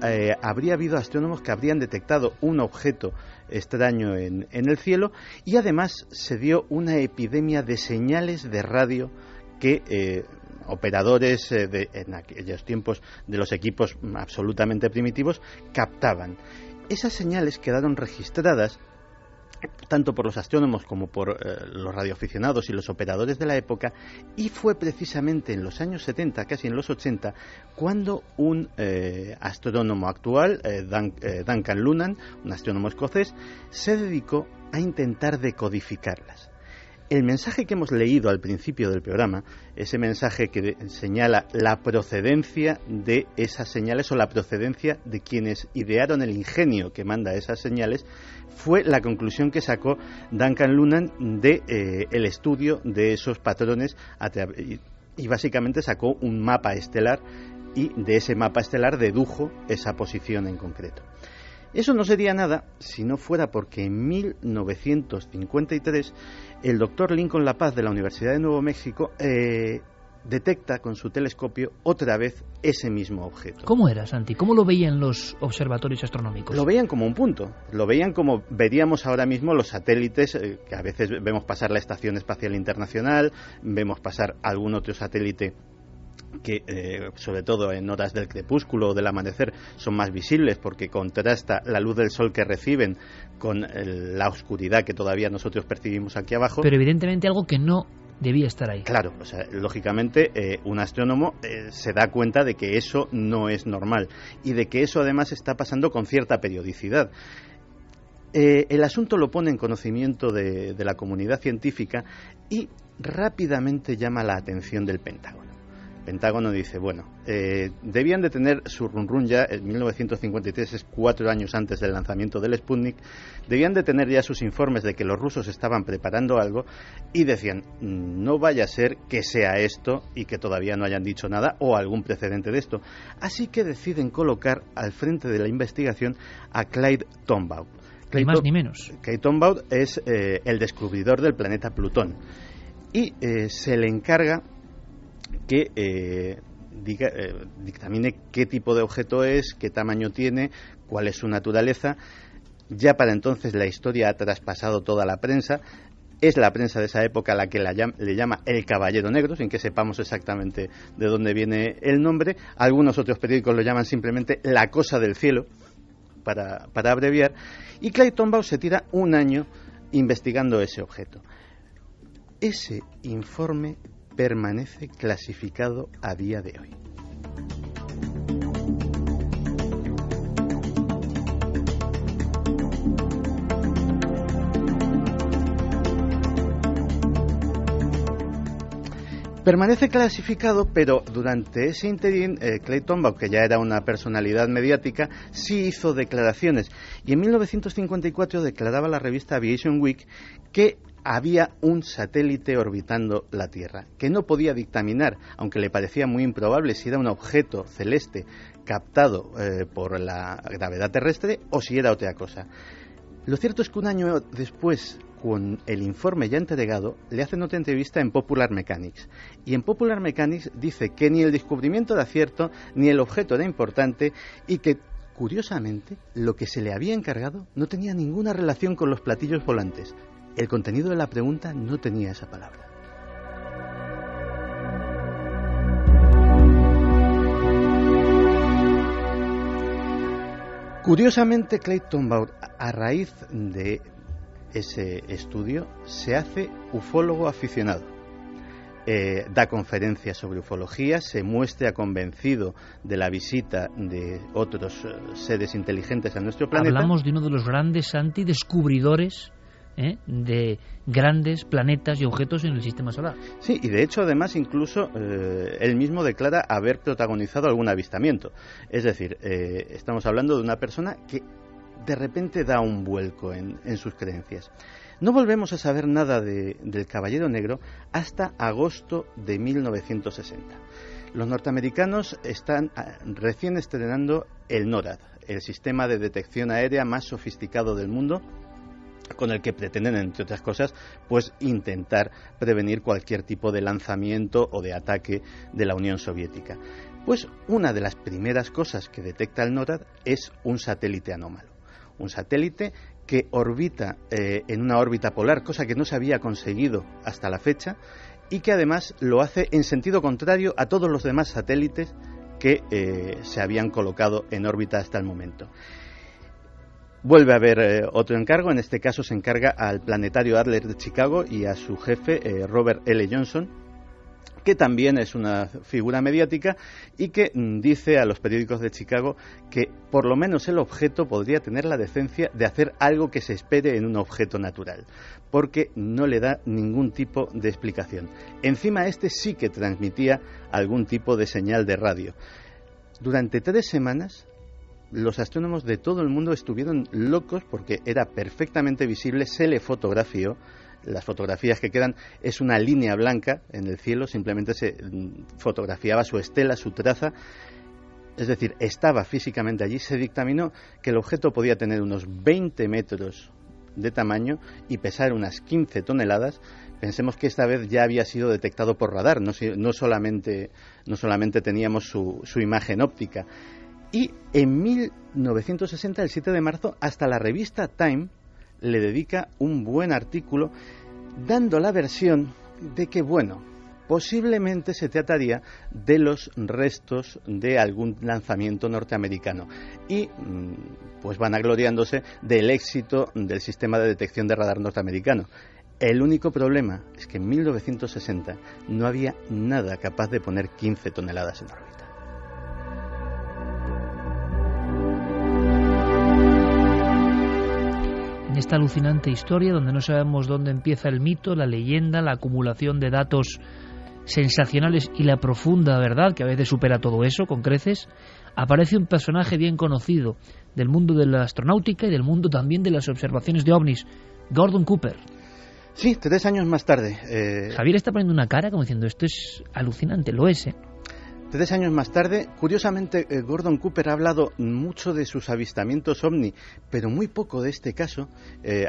habría habido astrónomos que habrían detectado un objeto extraño en el cielo, y además se dio una epidemia de señales de radio que operadores en aquellos tiempos de los equipos absolutamente primitivos captaban. Esas señales quedaron registradas tanto por los astrónomos como por los radioaficionados y los operadores de la época, y fue precisamente en los años 70, casi en los 80, cuando un astrónomo actual, Duncan Lunan, un astrónomo escocés, se dedicó a intentar decodificarlas. El mensaje que hemos leído al principio del programa, ese mensaje que señala la procedencia de esas señales o la procedencia de quienes idearon el ingenio que manda esas señales, fue la conclusión que sacó Duncan Lunan de el estudio de esos patrones y básicamente sacó un mapa estelar, y de ese mapa estelar dedujo esa posición en concreto. Eso no sería nada si no fuera porque en 1953 el doctor Lincoln La Paz de la Universidad de Nuevo México detecta con su telescopio otra vez ese mismo objeto. ¿Cómo era, Santi? ¿Cómo lo veían los observatorios astronómicos? Lo veían como un punto, lo veían como veríamos ahora mismo los satélites, que a veces vemos pasar la Estación Espacial Internacional, vemos pasar algún otro satélite que sobre todo en horas del crepúsculo o del amanecer son más visibles porque contrasta la luz del sol que reciben con la oscuridad que todavía nosotros percibimos aquí abajo. Pero evidentemente algo que no debía estar ahí. Claro, o sea, lógicamente un astrónomo se da cuenta de que eso no es normal y de que eso además está pasando con cierta periodicidad. El asunto lo pone en conocimiento de la comunidad científica y rápidamente llama la atención del Pentágono. Pentágono dice, bueno, debían de tener su run ya, en 1953 es 4 años antes del lanzamiento del Sputnik, debían de tener ya sus informes de que los rusos estaban preparando algo, y decían, no vaya a ser que sea esto y que todavía no hayan dicho nada o algún precedente de esto. Así que deciden colocar al frente de la investigación a Clyde Tombaugh. Ni más ni menos. Clyde Tombaugh es el descubridor del planeta Plutón, y se le encarga que dictamine qué tipo de objeto es, qué tamaño tiene, cuál es su naturaleza. Ya para entonces la historia ha traspasado toda la prensa. Es la prensa de esa época la que le llama el Caballero Negro, sin que sepamos exactamente de dónde viene el nombre. Algunos otros periódicos lo llaman simplemente la cosa del cielo, para abreviar. Y Clyde Tombaugh se tira un año investigando ese objeto. Ese informe permanece clasificado a día de hoy. Permanece clasificado, pero durante ese interín, Clyde Tombaugh, que ya era una personalidad mediática, sí hizo declaraciones. Y en 1954 declaraba la revista Aviation Week que había un satélite orbitando la Tierra, que no podía dictaminar, aunque le parecía muy improbable, si era un objeto celeste captado por la gravedad terrestre o si era otra cosa. Lo cierto es que un año después, con el informe ya entregado, le hacen otra entrevista en Popular Mechanics. Y en Popular Mechanics dice que ni el descubrimiento era cierto, ni el objeto era importante, y que, curiosamente, lo que se le había encargado no tenía ninguna relación con los platillos volantes. El contenido de la pregunta no tenía esa palabra. Curiosamente, Clyde Tombaugh, a raíz de ese estudio, se hace ufólogo aficionado. Da conferencias sobre ufología, se muestra convencido de la visita de otros seres inteligentes a nuestro planeta. Hablamos de uno de los grandes antidescubridores de grandes planetas y objetos en el sistema solar. Sí, y de hecho además incluso él mismo declara haber protagonizado algún avistamiento. Es decir, estamos hablando de una persona que de repente da un vuelco en sus creencias. No volvemos a saber nada del Caballero Negro hasta agosto de 1960. Los norteamericanos están recién estrenando el NORAD, el sistema de detección aérea más sofisticado del mundo, con el que pretenden, entre otras cosas, pues intentar prevenir cualquier tipo de lanzamiento o de ataque de la Unión Soviética. Pues una de las primeras cosas que detecta el NORAD es un satélite anómalo. Un satélite que orbita en una órbita polar, cosa que no se había conseguido hasta la fecha, y que además lo hace en sentido contrario a todos los demás satélites que se habían colocado en órbita hasta el momento. Vuelve a haber otro encargo, en este caso se encarga al Planetario Adler de Chicago y a su jefe, Robert L. Johnson, que también es una figura mediática y que dice a los periódicos de Chicago que por lo menos el objeto podría tener la decencia de hacer algo que se espere en un objeto natural, porque no le da ningún tipo de explicación. Encima este sí que transmitía algún tipo de señal de radio. Durante 3 semanas los astrónomos de todo el mundo estuvieron locos porque era perfectamente visible, se le fotografió. Las fotografías que quedan es una línea blanca en el cielo, simplemente se fotografiaba su estela, su traza, es decir, estaba físicamente allí. Se dictaminó que el objeto podía tener unos 20 metros de tamaño y pesar unas 15 toneladas. Pensemos que esta vez ya había sido detectado por radar, no solamente teníamos su imagen óptica. Y en 1960, el 7 de marzo, hasta la revista Time le dedica un buen artículo dando la versión de que, bueno, posiblemente se trataría de los restos de algún lanzamiento norteamericano y pues vanagloriándose del éxito del sistema de detección de radar norteamericano. El único problema es que en 1960 no había nada capaz de poner 15 toneladas en órbita. En esta alucinante historia, donde no sabemos dónde empieza el mito, la leyenda, la acumulación de datos sensacionales y la profunda verdad, que a veces supera todo eso con creces, aparece un personaje bien conocido del mundo de la astronáutica y del mundo también de las observaciones de ovnis, Gordon Cooper. Sí, 3 años más tarde. Javier está poniendo una cara como diciendo, esto es alucinante, lo es, ¿eh? 3 años más tarde, curiosamente, Gordon Cooper ha hablado mucho de sus avistamientos ovni, pero muy poco de este caso.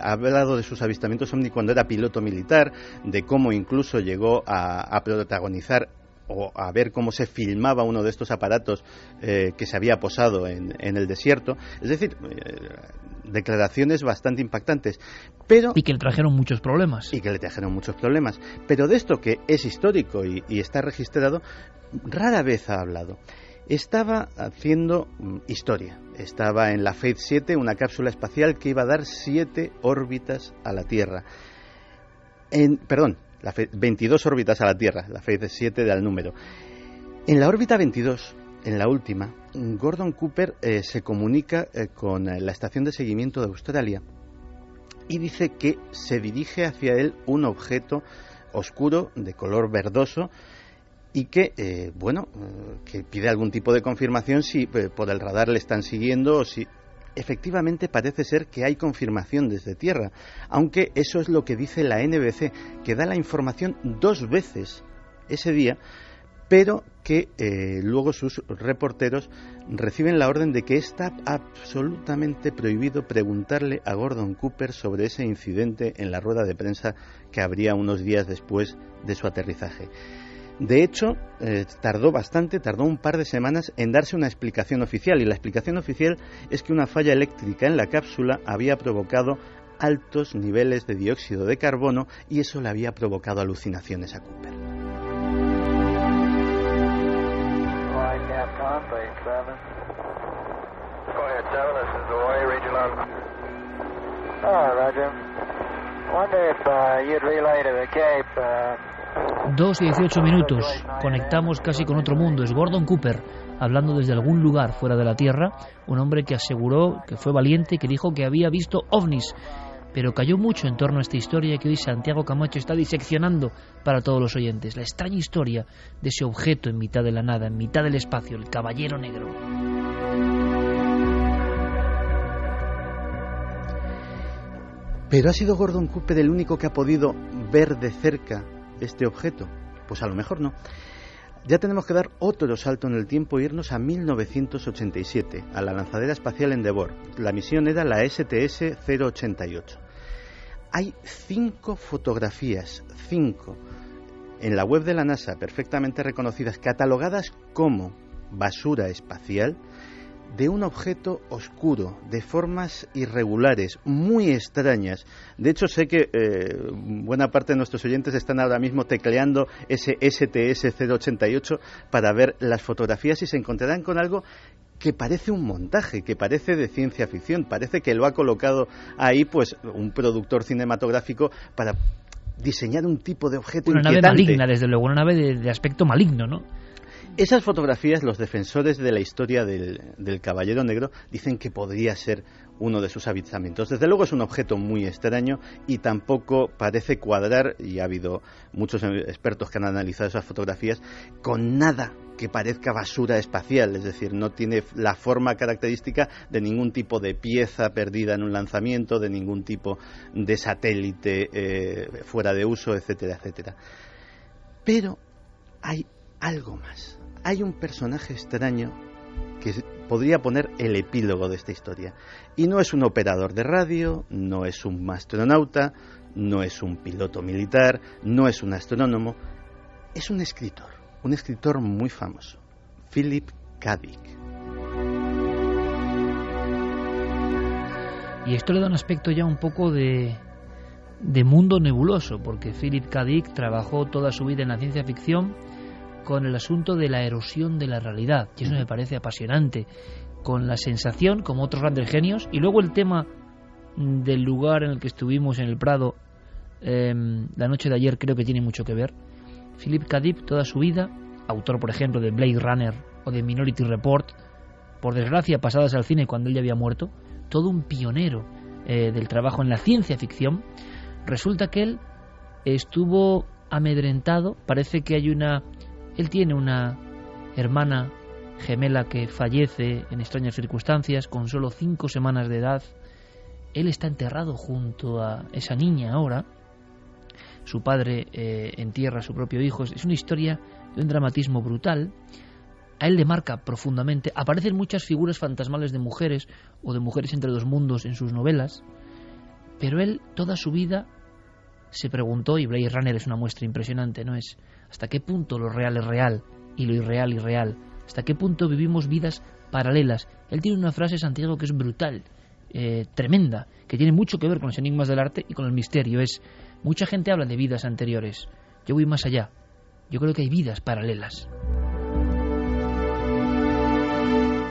Ha hablado de sus avistamientos ovni cuando era piloto militar, de cómo incluso llegó a protagonizar o a ver cómo se filmaba uno de estos aparatos que se había posado en el desierto. Es decir, declaraciones bastante impactantes. Pero, y que le trajeron muchos problemas. Pero de esto que es histórico y está registrado, rara vez ha hablado. Estaba haciendo historia. Estaba en la Faith 7, una cápsula espacial que iba a dar 7 órbitas a la Tierra. 22 órbitas a la Tierra. La Faith 7 da el número. En la órbita 22, en la última, Gordon Cooper se comunica con la estación de seguimiento de Australia y dice que se dirige hacia él un objeto oscuro de color verdoso y que, que pide algún tipo de confirmación si por el radar le están siguiendo o si efectivamente parece ser que hay confirmación desde tierra, aunque eso es lo que dice la NBC, que da la información 2 veces ese día, pero que luego sus reporteros reciben la orden de que está absolutamente prohibido preguntarle a Gordon Cooper sobre ese incidente en la rueda de prensa que habría unos días después de su aterrizaje. De hecho, tardó un par de semanas en darse una explicación oficial, y la explicación oficial es que una falla eléctrica en la cápsula había provocado altos niveles de dióxido de carbono y eso le había provocado alucinaciones a Cooper. Roger. Wonder if you'd relay to the Cape. 2:18, conectamos casi con otro mundo. Es Gordon Cooper hablando desde algún lugar fuera de la Tierra, un hombre que aseguró que fue valiente, que dijo que había visto ovnis, pero cayó mucho en torno a esta historia que hoy Santiago Camacho está diseccionando para todos los oyentes, la extraña historia de ese objeto en mitad de la nada, en mitad del espacio, el Caballero Negro. ¿Pero ha sido Gordon Cooper el único que ha podido ver de cerca este objeto? Pues a lo mejor no. Ya tenemos que dar otro salto en el tiempo e irnos a 1987, a la lanzadera espacial Endeavour. La misión era la STS-088. Hay 5 fotografías, 5, en la web de la NASA, perfectamente reconocidas, catalogadas como basura espacial, de un objeto oscuro, de formas irregulares, muy extrañas. De hecho, sé que buena parte de nuestros oyentes están ahora mismo tecleando ese STS-088 para ver las fotografías y se encontrarán con algo que parece un montaje, que parece de ciencia ficción, parece que lo ha colocado ahí pues un productor cinematográfico para diseñar un tipo de objeto inquietante. Una nave maligna, desde luego, una nave de aspecto maligno, ¿no? Esas fotografías, los defensores de la historia del Caballero Negro dicen que podría ser uno de sus avistamientos. Desde luego es un objeto muy extraño y tampoco parece cuadrar, y ha habido muchos expertos que han analizado esas fotografías, con nada que parezca basura espacial, es decir, no tiene la forma característica de ningún tipo de pieza perdida en un lanzamiento, de ningún tipo de satélite fuera de uso, etcétera, etcétera. Pero hay algo más. Hay un personaje extraño que podría poner el epílogo de esta historia. Y no es un operador de radio, no es un astronauta, no es un piloto militar, no es un astrónomo, es un escritor muy famoso, Philip K. Dick. Y esto le da un aspecto ya un poco de mundo nebuloso, porque Philip K. Dick trabajó toda su vida en la ciencia ficción con el asunto de la erosión de la realidad, y eso me parece apasionante, con la sensación, como otros grandes genios, y luego el tema del lugar en el que estuvimos en el Prado la noche de ayer creo que tiene mucho que ver. Philip K. Dick, toda su vida, autor por ejemplo de Blade Runner o de Minority Report, por desgracia pasadas al cine cuando él ya había muerto, todo un pionero del trabajo en la ciencia ficción. Resulta que él estuvo amedrentado, parece que él tiene una hermana gemela que fallece en extrañas circunstancias con solo 5 semanas de edad. Él está enterrado junto a esa niña ahora. Su padre entierra a su propio hijo. Es una historia de un dramatismo brutal. A él le marca profundamente. Aparecen muchas figuras fantasmales de mujeres o de mujeres entre dos mundos en sus novelas, pero él toda su vida se preguntó, y Blade Runner es una muestra impresionante, ¿no? Es hasta qué punto lo real es real y lo irreal irreal, hasta qué punto vivimos vidas paralelas. Él tiene una frase, Santiago, que es brutal, tremenda, que tiene mucho que ver con los enigmas del arte y con el misterio. Mucha gente habla de vidas anteriores, yo voy más allá, yo creo que hay vidas paralelas.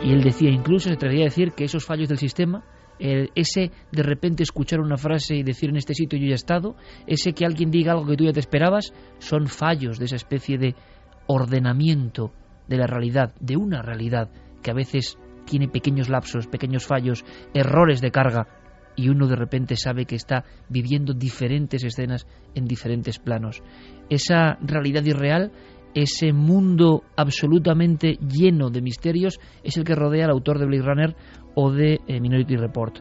Y él decía, incluso se atrevía a decir que esos fallos del sistema, ese de repente escuchar una frase y decir en este sitio yo ya he estado, ese que alguien diga algo que tú ya te esperabas, son fallos de esa especie de ordenamiento de la realidad, de una realidad que a veces tiene pequeños lapsos, pequeños fallos, errores de carga, y uno de repente sabe que está viviendo diferentes escenas en diferentes planos. Esa realidad irreal, ese mundo absolutamente lleno de misterios, es el que rodea al autor de Blade Runner o de Minority Report.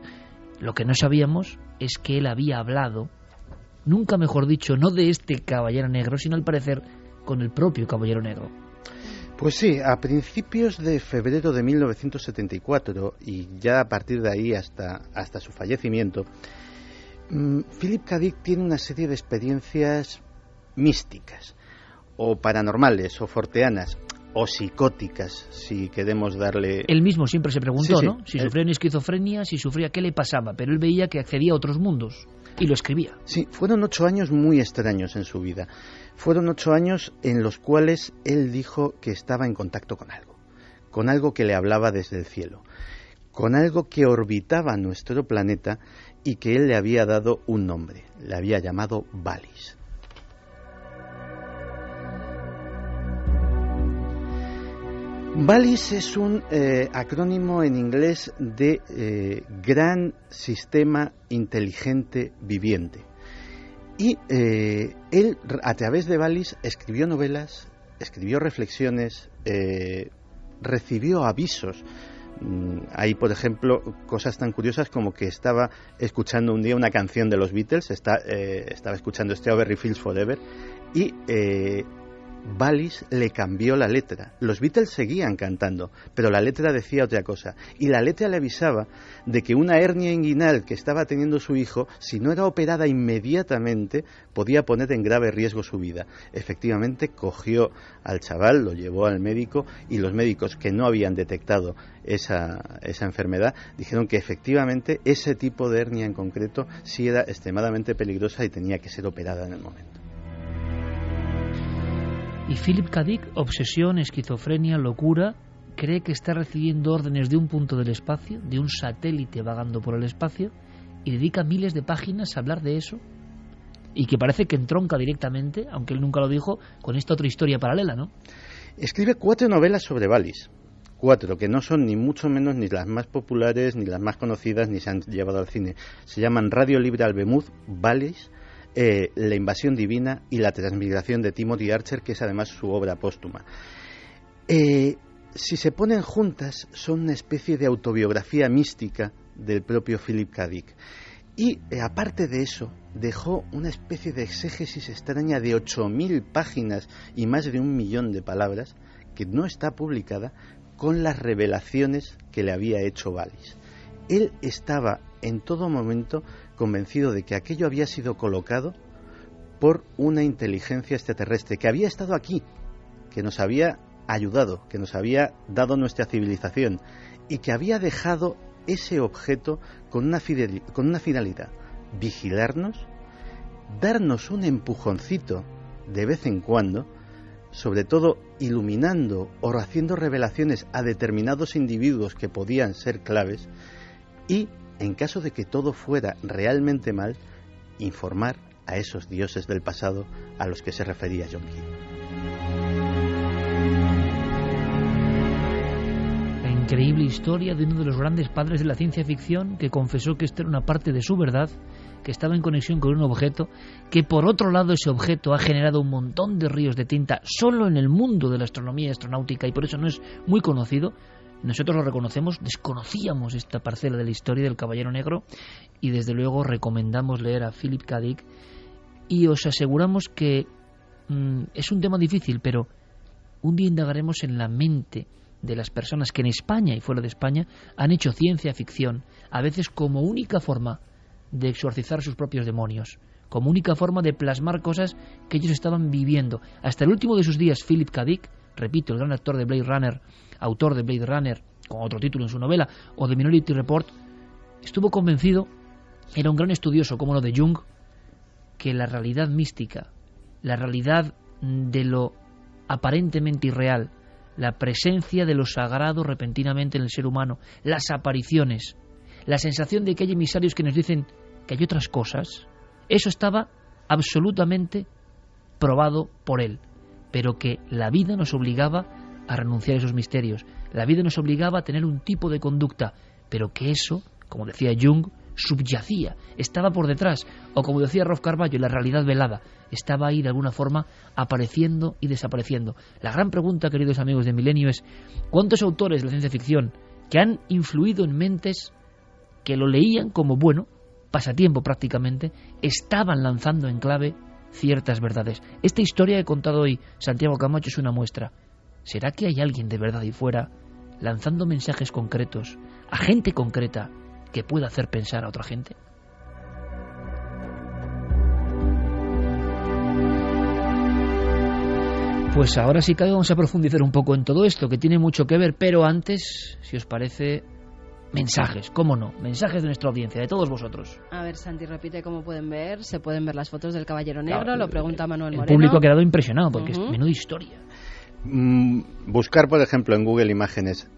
Lo que no sabíamos es que él había hablado, nunca mejor dicho, no de este Caballero Negro, sino al parecer con el propio Caballero Negro. Pues sí, a principios de febrero de 1974, y ya a partir de ahí hasta su fallecimiento, Philip K. Dick tiene una serie de experiencias místicas, o paranormales, o forteanas, o psicóticas, si queremos darle... Él mismo siempre se preguntó, sí, ¿no? Si sufría una esquizofrenia, si sufría, ¿qué le pasaba? Pero él veía que accedía a otros mundos, y lo escribía. Sí, fueron 8 años muy extraños en su vida. Fueron 8 años en los cuales él dijo que estaba en contacto con algo que le hablaba desde el cielo, con algo que orbitaba nuestro planeta y que él le había dado un nombre, le había llamado Valis. Valis es un acrónimo en inglés de Gran Sistema Inteligente Viviente. Y él, a través de Valis, escribió novelas, escribió reflexiones, recibió avisos. Hay, por ejemplo, cosas tan curiosas como que estaba escuchando un día una canción de los Beatles, estaba escuchando Strawberry Fields Forever, y Wallis le cambió la letra. Los Beatles seguían cantando, pero la letra decía otra cosa. Y la letra le avisaba de que una hernia inguinal que estaba teniendo su hijo, si no era operada inmediatamente, podía poner en grave riesgo su vida. Efectivamente, cogió al chaval, lo llevó al médico, y los médicos que no habían detectado esa enfermedad dijeron que efectivamente ese tipo de hernia en concreto sí era extremadamente peligrosa y tenía que ser operada en el momento. Y Philip K. Dick, obsesión, esquizofrenia, locura, cree que está recibiendo órdenes de un punto del espacio, de un satélite vagando por el espacio, y dedica miles de páginas a hablar de eso, y que parece que entronca directamente, aunque él nunca lo dijo, con esta otra historia paralela, ¿no? Escribe 4 novelas sobre Wallis. 4, que no son ni mucho menos ni las más populares, ni las más conocidas, ni se han llevado al cine. Se llaman Radio Libre Alvemuz, Wallis, La invasión divina y La transmigración de Timothy Archer, que es además su obra póstuma. Si se ponen juntas, son una especie de autobiografía mística del propio Philip K. Dick. Y aparte de eso, dejó una especie de exégesis extraña de 8.000 páginas y más de 1 millón de palabras, que no está publicada, con las revelaciones que le había hecho Wallis. Él estaba en todo momento convencido de que aquello había sido colocado por una inteligencia extraterrestre, que había estado aquí, que nos había ayudado, que nos había dado nuestra civilización y que había dejado ese objeto con una finalidad: vigilarnos, darnos un empujoncito de vez en cuando, sobre todo iluminando o haciendo revelaciones a determinados individuos que podían ser claves, y en caso de que todo fuera realmente mal, informar a esos dioses del pasado a los que se refería John Key. La increíble historia de uno de los grandes padres de la ciencia ficción, que confesó que esta era una parte de su verdad, que estaba en conexión con un objeto, que por otro lado ese objeto ha generado un montón de ríos de tinta solo en el mundo de la astronomía y astronáutica, y por eso no es muy conocido. Nosotros lo reconocemos, desconocíamos esta parcela de la historia del Caballero Negro, y desde luego recomendamos leer a Philip K. Dick, y os aseguramos que es un tema difícil, pero un día indagaremos en la mente de las personas que en España y fuera de España han hecho ciencia ficción, a veces como única forma de exorcizar sus propios demonios, como única forma de plasmar cosas que ellos estaban viviendo. Hasta el último de sus días, Philip K. Dick, repito, el gran actor de Blade Runner, autor de Blade Runner, con otro título en su novela, o de Minority Report, estuvo convencido, era un gran estudioso como lo de Jung, que la realidad mística, la realidad de lo aparentemente irreal, la presencia de lo sagrado repentinamente en el ser humano, las apariciones, la sensación de que hay emisarios que nos dicen que hay otras cosas, eso estaba absolutamente probado por él, pero que la vida nos obligaba a renunciar a esos misterios, la vida nos obligaba a tener un tipo de conducta, pero que eso, como decía Jung, subyacía, estaba por detrás, o como decía Rolf Carballo, la realidad velada, estaba ahí de alguna forma apareciendo y desapareciendo. La gran pregunta, queridos amigos de Milenio, es ¿cuántos autores de la ciencia ficción que han influido en mentes que lo leían como, bueno, pasatiempo prácticamente, estaban lanzando en clave ciertas verdades? Esta historia que he contado hoy, Santiago Camacho, es una muestra. ¿Será que hay alguien de verdad ahí fuera lanzando mensajes concretos a gente concreta que pueda hacer pensar a otra gente? Pues ahora sí que vamos a profundizar un poco en todo esto, que tiene mucho que ver, pero antes, si os parece, mensajes, cómo no, mensajes de nuestra audiencia, de todos vosotros. A ver, Santi, repite cómo pueden ver, se pueden ver las fotos del Caballero Negro, claro, lo pregunta Manuel Moreno. El público ha quedado impresionado, porque es menuda historia. Buscar, por ejemplo, en Google Imágenes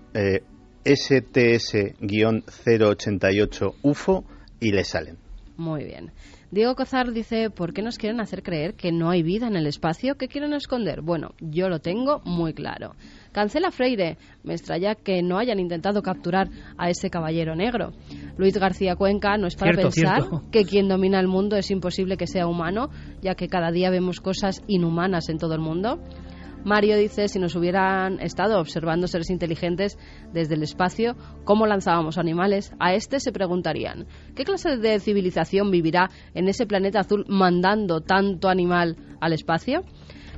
STS-088 UFO y le salen. Muy bien. Diego Cozar dice, ¿por qué nos quieren hacer creer que no hay vida en el espacio? ¿Qué quieren esconder? Bueno, yo lo tengo muy claro. Cancela Freire, me extraña que no hayan intentado capturar a ese Caballero Negro. Luis García Cuenca, no es para pensar que quien domina el mundo es imposible que sea humano, ya que cada día vemos cosas inhumanas en todo el mundo. Mario dice, si nos hubieran estado observando seres inteligentes desde el espacio, ¿cómo lanzábamos animales? A este se preguntarían, ¿qué clase de civilización vivirá en ese planeta azul mandando tanto animal al espacio?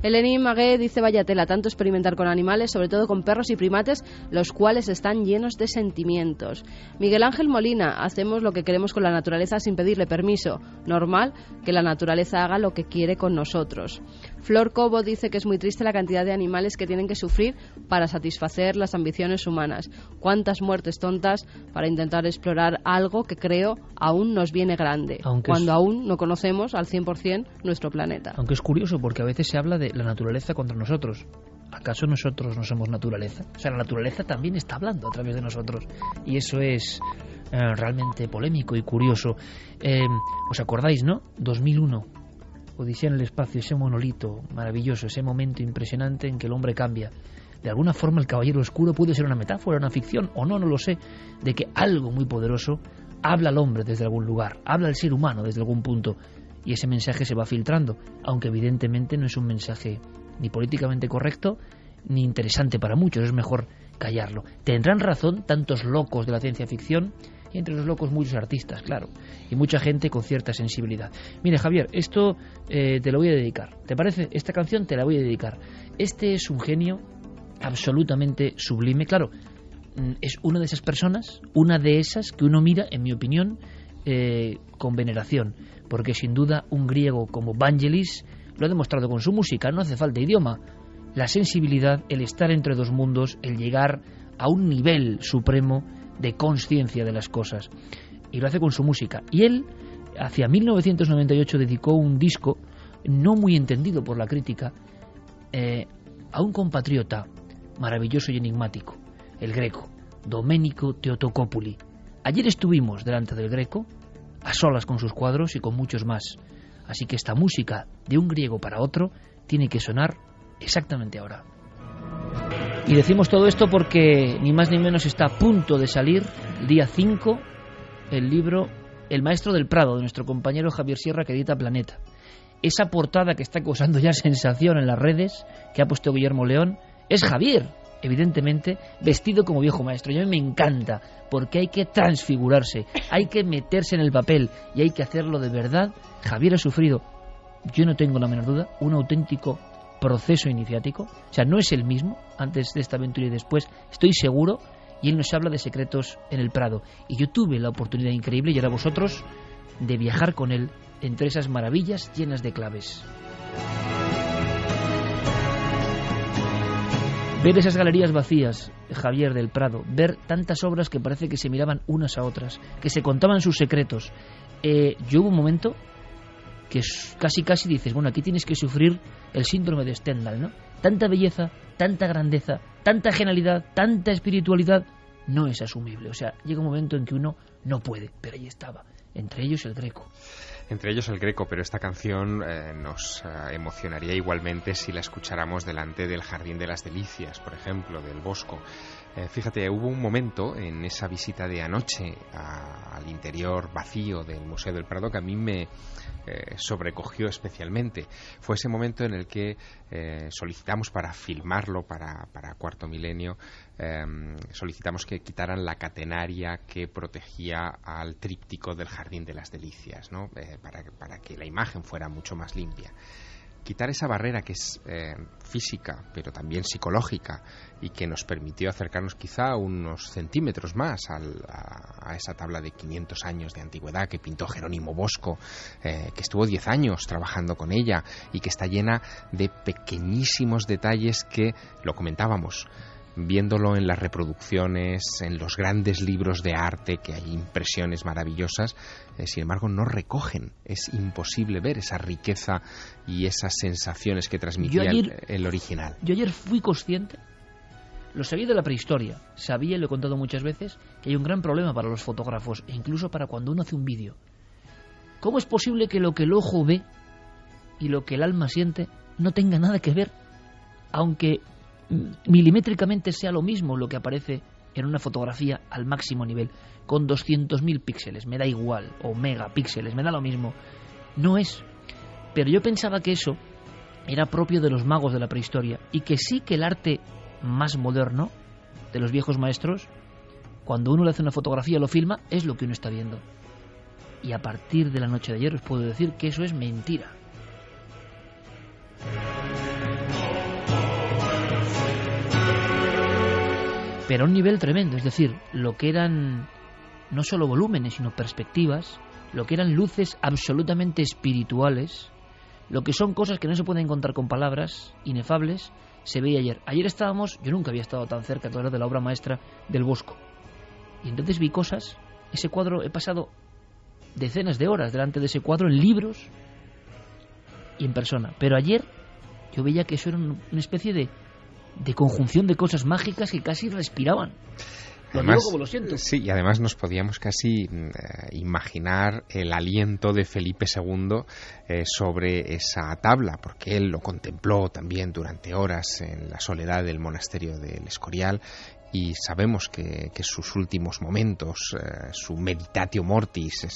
Eleni Magué dice: vaya tela, tanto experimentar con animales, sobre todo con perros y primates, los cuales están llenos de sentimientos. Miguel Ángel Molina: hacemos lo que queremos con la naturaleza sin pedirle permiso. Normal que la naturaleza haga lo que quiere con nosotros. Flor Cobo dice que es muy triste la cantidad de animales que tienen que sufrir para satisfacer las ambiciones humanas. Cuántas muertes tontas para intentar explorar algo que creo aún nos viene grande, cuando aún no conocemos al 100% nuestro planeta. Aunque es curioso porque a veces se habla de la naturaleza contra nosotros. ¿Acaso nosotros no somos naturaleza? O sea, la naturaleza también está hablando a través de nosotros. Y eso es realmente polémico y curioso. ¿Os acordáis, no? 2001. Odisea en el espacio, ese monolito maravilloso, ese momento impresionante en que el hombre cambia. De alguna forma el Caballero Oscuro puede ser una metáfora, una ficción, o no, no lo sé, de que algo muy poderoso habla al hombre desde algún lugar, habla al ser humano desde algún punto, y ese mensaje se va filtrando, aunque evidentemente no es un mensaje ni políticamente correcto, ni interesante para muchos, es mejor callarlo. Tendrán razón tantos locos de la ciencia ficción, y entre los locos muchos artistas, claro, y mucha gente con cierta sensibilidad. Mire, Javier, esto te lo voy a dedicar, ¿te parece? Esta canción te la voy a dedicar. Este es un genio absolutamente sublime, claro, es una de esas personas, una de esas que uno mira, en mi opinión, con veneración, porque sin duda un griego como Vangelis lo ha demostrado con su música, no hace falta idioma, la sensibilidad, el estar entre dos mundos, el llegar a un nivel supremo de conciencia de las cosas, y lo hace con su música. Y él, hacia 1998, dedicó un disco no muy entendido por la crítica a un compatriota maravilloso y enigmático, el Greco, Domenico Theotokopoulos. Ayer estuvimos delante del Greco, a solas con sus cuadros y con muchos más. Así que esta música de un griego para otro tiene que sonar exactamente ahora. Y decimos todo esto porque ni más ni menos está a punto de salir, el día 5, el libro El Maestro del Prado, de nuestro compañero Javier Sierra, que edita Planeta. Esa portada que está causando ya sensación en las redes, que ha puesto Guillermo León, es Javier, evidentemente, vestido como viejo maestro. Y a mí me encanta, porque hay que transfigurarse, hay que meterse en el papel y hay que hacerlo de verdad. Javier ha sufrido, yo no tengo la menor duda, un auténtico proceso iniciático, o sea, no es el mismo antes de esta aventura y después, estoy seguro, y él nos habla de secretos en el Prado, y yo tuve la oportunidad increíble, y ahora vosotros, de viajar con él entre esas maravillas llenas de claves. Ver esas galerías vacías, Javier, del Prado, ver tantas obras que parece que se miraban unas a otras, que se contaban sus secretos. Yo hubo un momento que casi dices, bueno, aquí tienes que sufrir el síndrome de Stendhal, ¿no? Tanta belleza, tanta grandeza, tanta genialidad, tanta espiritualidad, no es asumible. O sea, llega un momento en que uno no puede, pero ahí estaba, entre ellos el Greco. Entre ellos el Greco, pero esta canción nos emocionaría igualmente si la escucháramos delante del Jardín de las Delicias, por ejemplo, del Bosco. Fíjate, hubo un momento en esa visita de anoche al interior vacío del Museo del Prado que a mí me sobrecogió especialmente. Fue ese momento en el que solicitamos para filmarlo para Cuarto Milenio, solicitamos que quitaran la catenaria que protegía al tríptico del Jardín de las Delicias, ¿no? Para que la imagen fuera mucho más limpia. Quitar esa barrera que es física, pero también psicológica, y que nos permitió acercarnos quizá unos centímetros más a esa tabla de 500 años de antigüedad que pintó Jerónimo Bosco, que estuvo 10 años trabajando con ella y que está llena de pequeñísimos detalles que, lo comentábamos, viéndolo en las reproducciones, en los grandes libros de arte, que hay impresiones maravillosas, sin embargo no recogen, es imposible ver esa riqueza y esas sensaciones que transmitía el original. Yo ayer fui consciente, lo sabía de la prehistoria, sabía, y lo he contado muchas veces, que hay un gran problema para los fotógrafos, e incluso para cuando uno hace un vídeo. ¿Cómo es posible que lo que el ojo ve y lo que el alma siente no tenga nada que ver, aunque milimétricamente sea lo mismo lo que aparece en una fotografía al máximo nivel, con 200.000 píxeles, me da igual, o megapíxeles, me da lo mismo? No es. Pero yo pensaba que eso era propio de los magos de la prehistoria, y que sí, que el arte más moderno de los viejos maestros, cuando uno le hace una fotografía, lo filma, es lo que uno está viendo. Y a partir de la noche de ayer os puedo decir que eso es mentira. pero a un nivel tremendo, es decir, lo que eran no solo volúmenes, sino perspectivas, lo que eran luces absolutamente espirituales, lo que son cosas que no se pueden contar con palabras, inefables, se veía ayer. Ayer estábamos, yo nunca había estado tan cerca todavía de la obra maestra del Bosco, y entonces vi cosas. Ese cuadro, he pasado decenas de horas delante de ese cuadro en libros y en persona, pero ayer yo veía que eso era una especie de conjunción de cosas mágicas que casi respiraban. Además, como lo siento. Sí, y además nos podíamos casi imaginar el aliento de Felipe II sobre esa tabla, porque él lo contempló también durante horas en la soledad del monasterio del Escorial, y sabemos que sus últimos momentos, su meditatio mortis,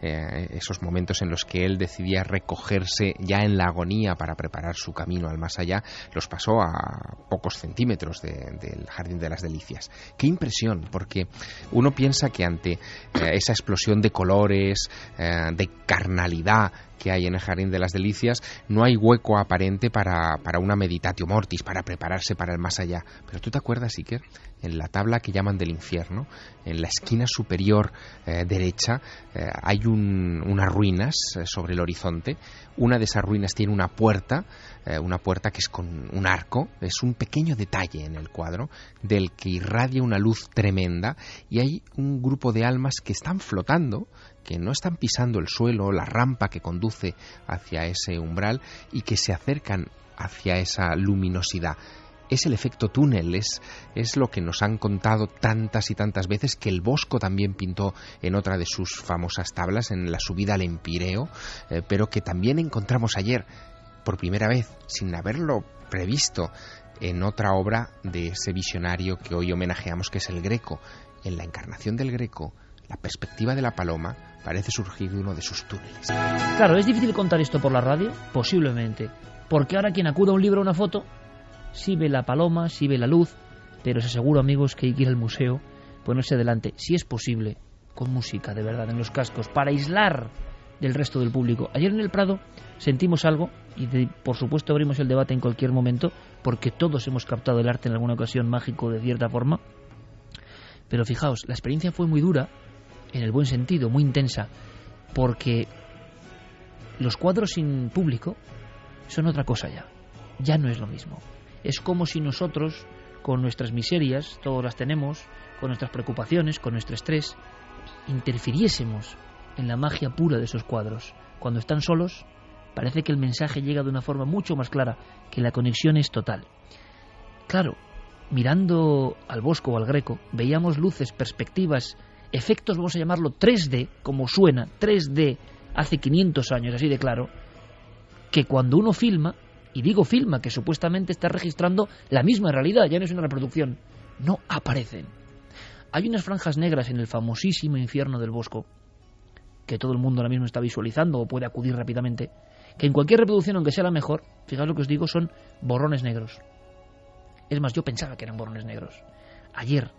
esos momentos en los que él decidía recogerse ya en la agonía para preparar su camino al más allá, los pasó a pocos centímetros del Jardín de las Delicias. ¡Qué impresión! Porque uno piensa que ante esa explosión de colores, de carnalidad que hay en el Jardín de las Delicias, no hay hueco aparente para una meditatio mortis, para prepararse para el más allá. Pero ¿tú te acuerdas, Iker? En la tabla que llaman del infierno, en la esquina superior derecha, hay unas ruinas sobre el horizonte. Una de esas ruinas tiene una puerta que es con un arco. Es un pequeño detalle en el cuadro del que irradia una luz tremenda, y hay un grupo de almas que están flotando, que no están pisando el suelo, la rampa que conduce hacia ese umbral, y que se acercan hacia esa luminosidad. Es el efecto túnel, es lo que nos han contado tantas y tantas veces, que el Bosco también pintó en otra de sus famosas tablas, en la subida al Empireo, pero que también encontramos ayer, por primera vez, sin haberlo previsto, en otra obra de ese visionario que hoy homenajeamos, que es el Greco. En la encarnación del Greco, la perspectiva de la paloma parece surgir de uno de sus túneles. Claro, es difícil contar esto por la radio, posiblemente, porque ahora quien acuda a un libro o una foto sí ve la paloma, sí ve la luz, pero os aseguro, amigos, que hay que ir al museo, ponerse delante, si es posible, con música de verdad, en los cascos, para aislar del resto del público. Ayer en el Prado sentimos algo, y por supuesto abrimos el debate en cualquier momento, porque todos hemos captado el arte en alguna ocasión mágico de cierta forma, pero fijaos, la experiencia fue muy dura, en el buen sentido, muy intensa, porque los cuadros sin público son otra cosa ya no es lo mismo. Es como si nosotros, con nuestras miserias, todos las tenemos, con nuestras preocupaciones, con nuestro estrés, interfiriésemos en la magia pura de esos cuadros. Cuando están solos, parece que el mensaje llega de una forma mucho más clara, que la conexión es total. Claro, mirando al Bosco o al Greco, veíamos luces, perspectivas, efectos, vamos a llamarlo 3D, como suena, 3D, hace 500 años, así de claro, que cuando uno filma, y digo filma, que supuestamente está registrando la misma realidad, ya no es una reproducción, no aparecen. Hay unas franjas negras en el famosísimo infierno del Bosco, que todo el mundo ahora mismo está visualizando o puede acudir rápidamente, que en cualquier reproducción, aunque sea la mejor, fijaos lo que os digo, son borrones negros. Es más, yo pensaba que eran borrones negros. Ayer,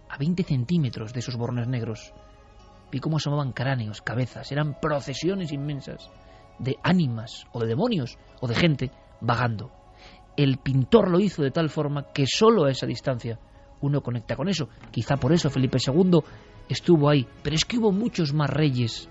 a 20 centímetros de esos borrones negros, vi cómo asomaban cráneos, cabezas, eran procesiones inmensas de ánimas o de demonios o de gente vagando. El pintor lo hizo de tal forma que solo a esa distancia uno conecta con eso. Quizá por eso Felipe II estuvo ahí, pero es que hubo muchos más reyes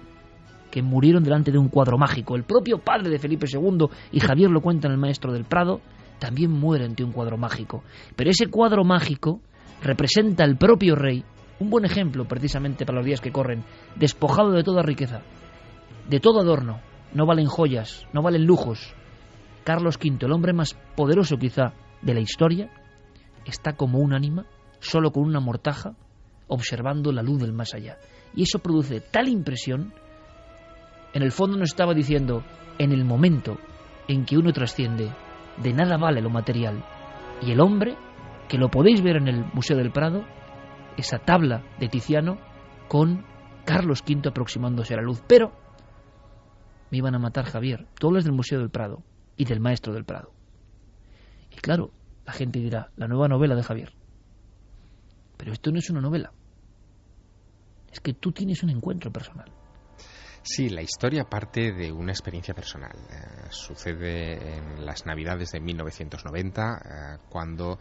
que murieron delante de un cuadro mágico. El propio padre de Felipe II, y Javier lo cuenta en El Maestro del Prado, también muere ante un cuadro mágico. Pero ese cuadro mágico representa al propio rey, un buen ejemplo precisamente para los días que corren, despojado de toda riqueza, de todo adorno, no valen joyas, no valen lujos. Carlos V, el hombre más poderoso quizá de la historia, está como un ánima, solo con una mortaja, observando la luz del más allá. Y eso produce tal impresión, en el fondo nos estaba diciendo, en el momento en que uno trasciende, de nada vale lo material. Y el hombre, que lo podéis ver en el Museo del Prado, esa tabla de Tiziano con Carlos V aproximándose a la luz. Pero me iban a matar, Javier. Tú hablas del Museo del Prado y del Maestro del Prado. Y claro, la gente dirá, la nueva novela de Javier. Pero esto no es una novela. Es que tú tienes un encuentro personal. Sí, la historia parte de una experiencia personal. Sucede en las Navidades de 1990, cuando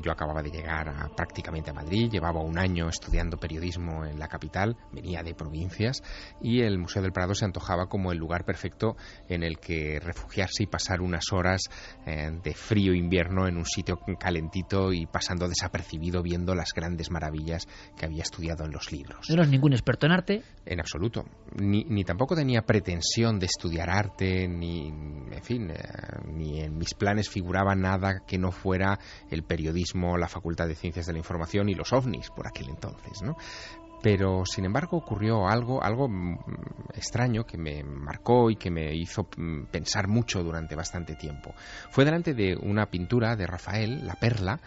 Yo acababa de llegar prácticamente a Madrid, llevaba un año estudiando periodismo en la capital, venía de provincias, y el Museo del Prado se antojaba como el lugar perfecto en el que refugiarse y pasar unas horas de frío invierno en un sitio calentito y pasando desapercibido viendo las grandes maravillas que había estudiado en los libros. ¿No eras ningún experto en arte? En absoluto. Ni tampoco tenía pretensión de estudiar arte, ni en mis planes figuraba nada que no fuera el periodismo, la Facultad de Ciencias de la Información y los ovnis por aquel entonces, ¿no? Pero, sin embargo, ocurrió algo extraño que me marcó y que me hizo pensar mucho durante bastante tiempo. Fue delante de una pintura de Rafael, La Perla.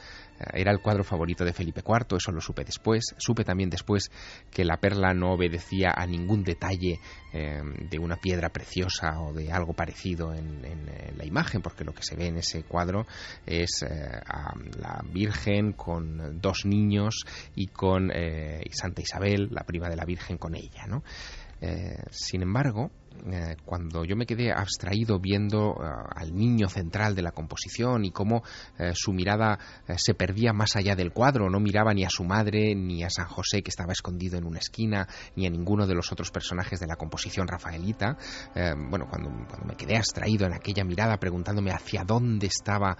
Era el cuadro favorito de Felipe IV, eso lo supe después. Supe también después que La Perla no obedecía a ningún detalle de una piedra preciosa o de algo parecido en la imagen, porque lo que se ve en ese cuadro es a la Virgen con 2 niños y con Santa Isabel, la prima de la Virgen, con ella, ¿no? Sin embargo, cuando yo me quedé abstraído viendo al niño central de la composición y cómo su mirada se perdía más allá del cuadro, no miraba ni a su madre, ni a San José que estaba escondido en una esquina, ni a ninguno de los otros personajes de la composición rafaelita, cuando me quedé abstraído en aquella mirada preguntándome hacia dónde estaba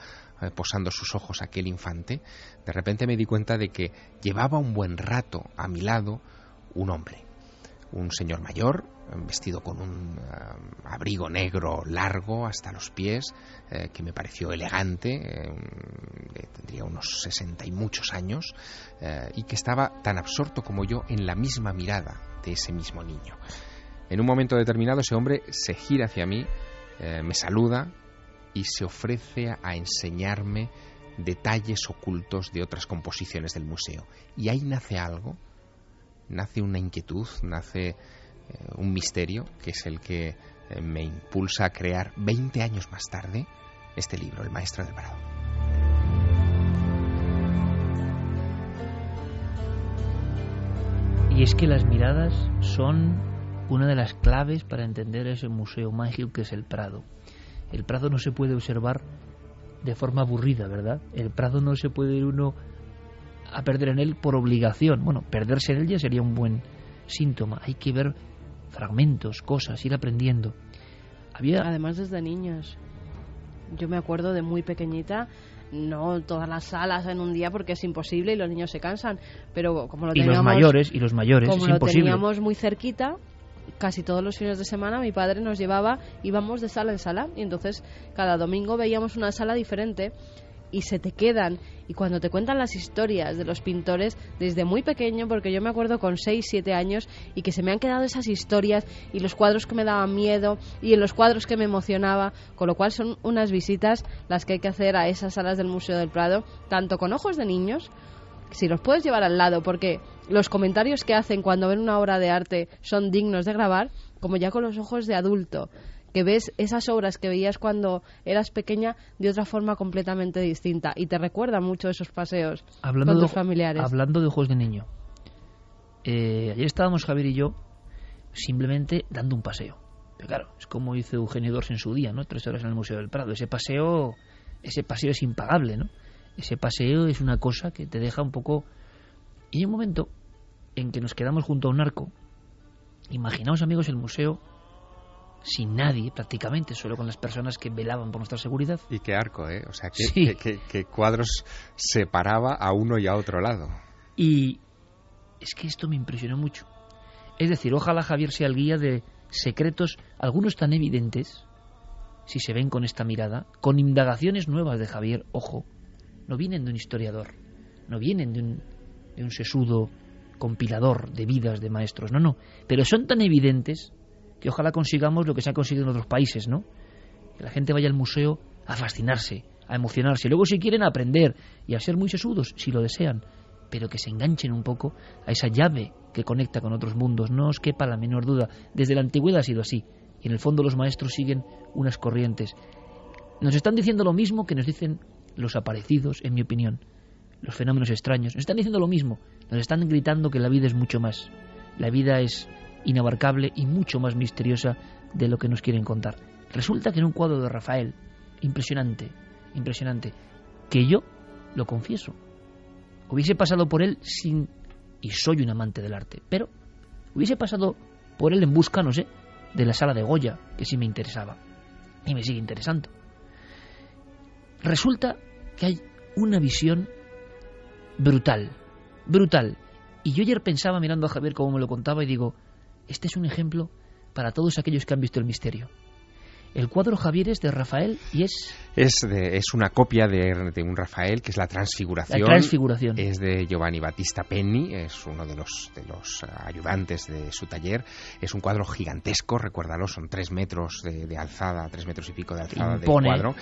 posando sus ojos aquel infante, de repente me di cuenta de que llevaba un buen rato a mi lado un hombre. Un señor mayor, vestido con un abrigo negro largo hasta los pies, que me pareció elegante, tendría unos 60 y muchos años, y que estaba tan absorto como yo en la misma mirada de ese mismo niño. En un momento determinado ese hombre se gira hacia mí, me saluda y se ofrece a enseñarme detalles ocultos de otras composiciones del museo. Y ahí nace algo. Nace una inquietud, nace un misterio, que es el que me impulsa a crear 20 años más tarde este libro, El Maestro del Prado. Y es que las miradas son una de las claves para entender ese museo mágico que es el Prado. El Prado no se puede observar de forma aburrida, ¿verdad? El Prado no se puede ir uno a perder en él por obligación. Bueno, perderse en él ya sería un buen síntoma. Hay que ver fragmentos, cosas, ir aprendiendo. Además desde niños. Yo me acuerdo de muy pequeñita, no todas las salas en un día porque es imposible y los niños se cansan, pero como lo teníamos... Y los mayores, como es lo imposible. Teníamos muy cerquita, casi todos los fines de semana mi padre nos llevaba, íbamos de sala en sala, y entonces cada domingo veíamos una sala diferente. Y se te quedan, y cuando te cuentan las historias de los pintores desde muy pequeño, porque yo me acuerdo con 6, 7 años y que se me han quedado esas historias y los cuadros que me daban miedo y en los cuadros que me emocionaba, con lo cual son unas visitas las que hay que hacer a esas salas del Museo del Prado, tanto con ojos de niños, si los puedes llevar al lado, porque los comentarios que hacen cuando ven una obra de arte son dignos de grabar, como ya con los ojos de adulto, que ves esas obras que veías cuando eras pequeña de otra forma completamente distinta y te recuerda mucho esos paseos con tus familiares. Hablando de ojos de niño, ayer estábamos Javier y yo simplemente dando un paseo. Pero claro, es como hizo Eugenio d'Ors en su día, ¿no? 3 horas en el Museo del Prado. Ese paseo es impagable, ¿no? Ese paseo es una cosa que te deja un poco... Y hay un momento en que nos quedamos junto a un arco. Imaginaos, amigos, el museo sin nadie prácticamente, solo con las personas que velaban por nuestra seguridad. Y qué arco, ¿eh? O sea, sí. que cuadros separaba a uno y a otro lado. Y es que esto me impresionó mucho. Es decir, ojalá Javier sea el guía de secretos, algunos tan evidentes, si se ven con esta mirada, con indagaciones nuevas de Javier, ojo, no vienen de un historiador, no vienen de un sesudo compilador de vidas de maestros, no, pero son tan evidentes que ojalá consigamos lo que se ha conseguido en otros países, ¿no? Que la gente vaya al museo a fascinarse, a emocionarse, luego si quieren a aprender y a ser muy sesudos, si lo desean, pero que se enganchen un poco a esa llave que conecta con otros mundos, no os quepa la menor duda, desde la antigüedad ha sido así, y en el fondo los maestros siguen unas corrientes. Nos están diciendo lo mismo que nos dicen los aparecidos, en mi opinión, los fenómenos extraños, nos están diciendo lo mismo, nos están gritando que la vida es mucho más, la vida es inabarcable y mucho más misteriosa de lo que nos quieren contar. Resulta que en un cuadro de Rafael, impresionante, que yo lo confieso. Hubiese pasado por él sin... Y soy un amante del arte, pero hubiese pasado por él en busca, no sé, de la sala de Goya, que sí me interesaba. Y me sigue interesando. Resulta que hay una visión brutal, brutal. Y yo ayer pensaba, mirando a Javier cómo me lo contaba, y digo, este es un ejemplo para todos aquellos que han visto el misterio. El cuadro, Javier, es de Rafael y es una copia de un Rafael, que es la Transfiguración. La Transfiguración. Es de Giovanni Battista Penni, es uno de los ayudantes de su taller. Es un cuadro gigantesco, recuérdalo, son 3 metros de alzada, 3 metros y pico de alzada del cuadro,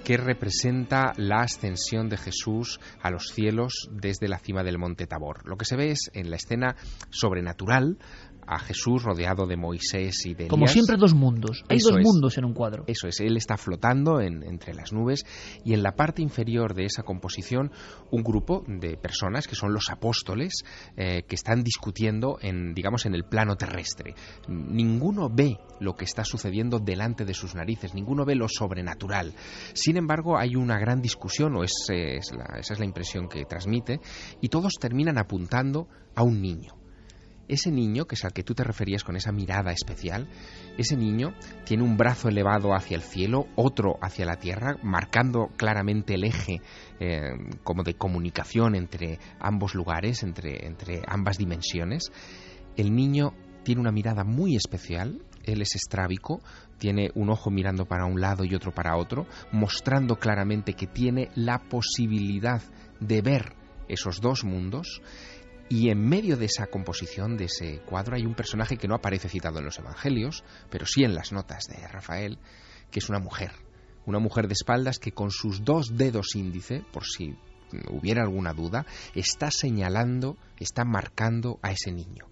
que representa la ascensión de Jesús a los cielos desde la cima del monte Tabor. Lo que se ve es, en la escena sobrenatural, a Jesús rodeado de Moisés y de Elías. Como siempre, 2 mundos. Hay 2 mundos en un cuadro. Eso es, él está flotando entre las nubes, y en la parte inferior de esa composición un grupo de personas que son los apóstoles, que están discutiendo en el plano terrestre. Ninguno ve lo que está sucediendo delante de sus narices, ninguno ve lo sobrenatural. Sin embargo, hay una gran discusión, o esa es la impresión que transmite, y todos terminan apuntando a un niño. Ese niño, que es al que tú te referías con esa mirada especial, ese niño tiene un brazo elevado hacia el cielo, otro hacia la tierra, marcando claramente el eje como de comunicación entre ambos lugares, entre ambas dimensiones. El niño tiene una mirada muy especial, él es estrábico, tiene un ojo mirando para un lado y otro para otro, mostrando claramente que tiene la posibilidad de ver esos 2 mundos. Y en medio de esa composición, de ese cuadro, hay un personaje que no aparece citado en los evangelios, pero sí en las notas de Rafael, que es una mujer de espaldas que con sus 2 dedos índice, por si hubiera alguna duda, está señalando, está marcando a ese niño.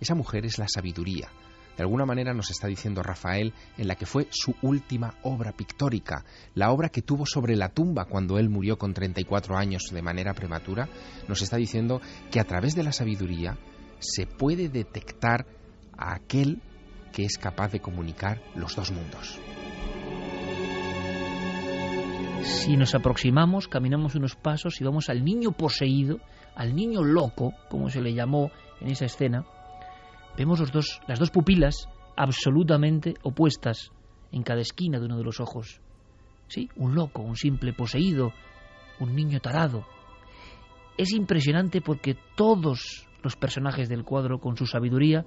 Esa mujer es la sabiduría. De alguna manera nos está diciendo Rafael en la que fue su última obra pictórica, la obra que tuvo sobre la tumba cuando él murió con 34 años de manera prematura. Nos está diciendo que a través de la sabiduría se puede detectar a aquel que es capaz de comunicar los 2 mundos. Si nos aproximamos, caminamos unos pasos y vamos al niño poseído, al niño loco, como se le llamó en esa escena, vemos las dos pupilas absolutamente opuestas en cada esquina de uno de los ojos. Sí, un loco, un simple poseído, un niño tarado. Es impresionante porque todos los personajes del cuadro, con su sabiduría,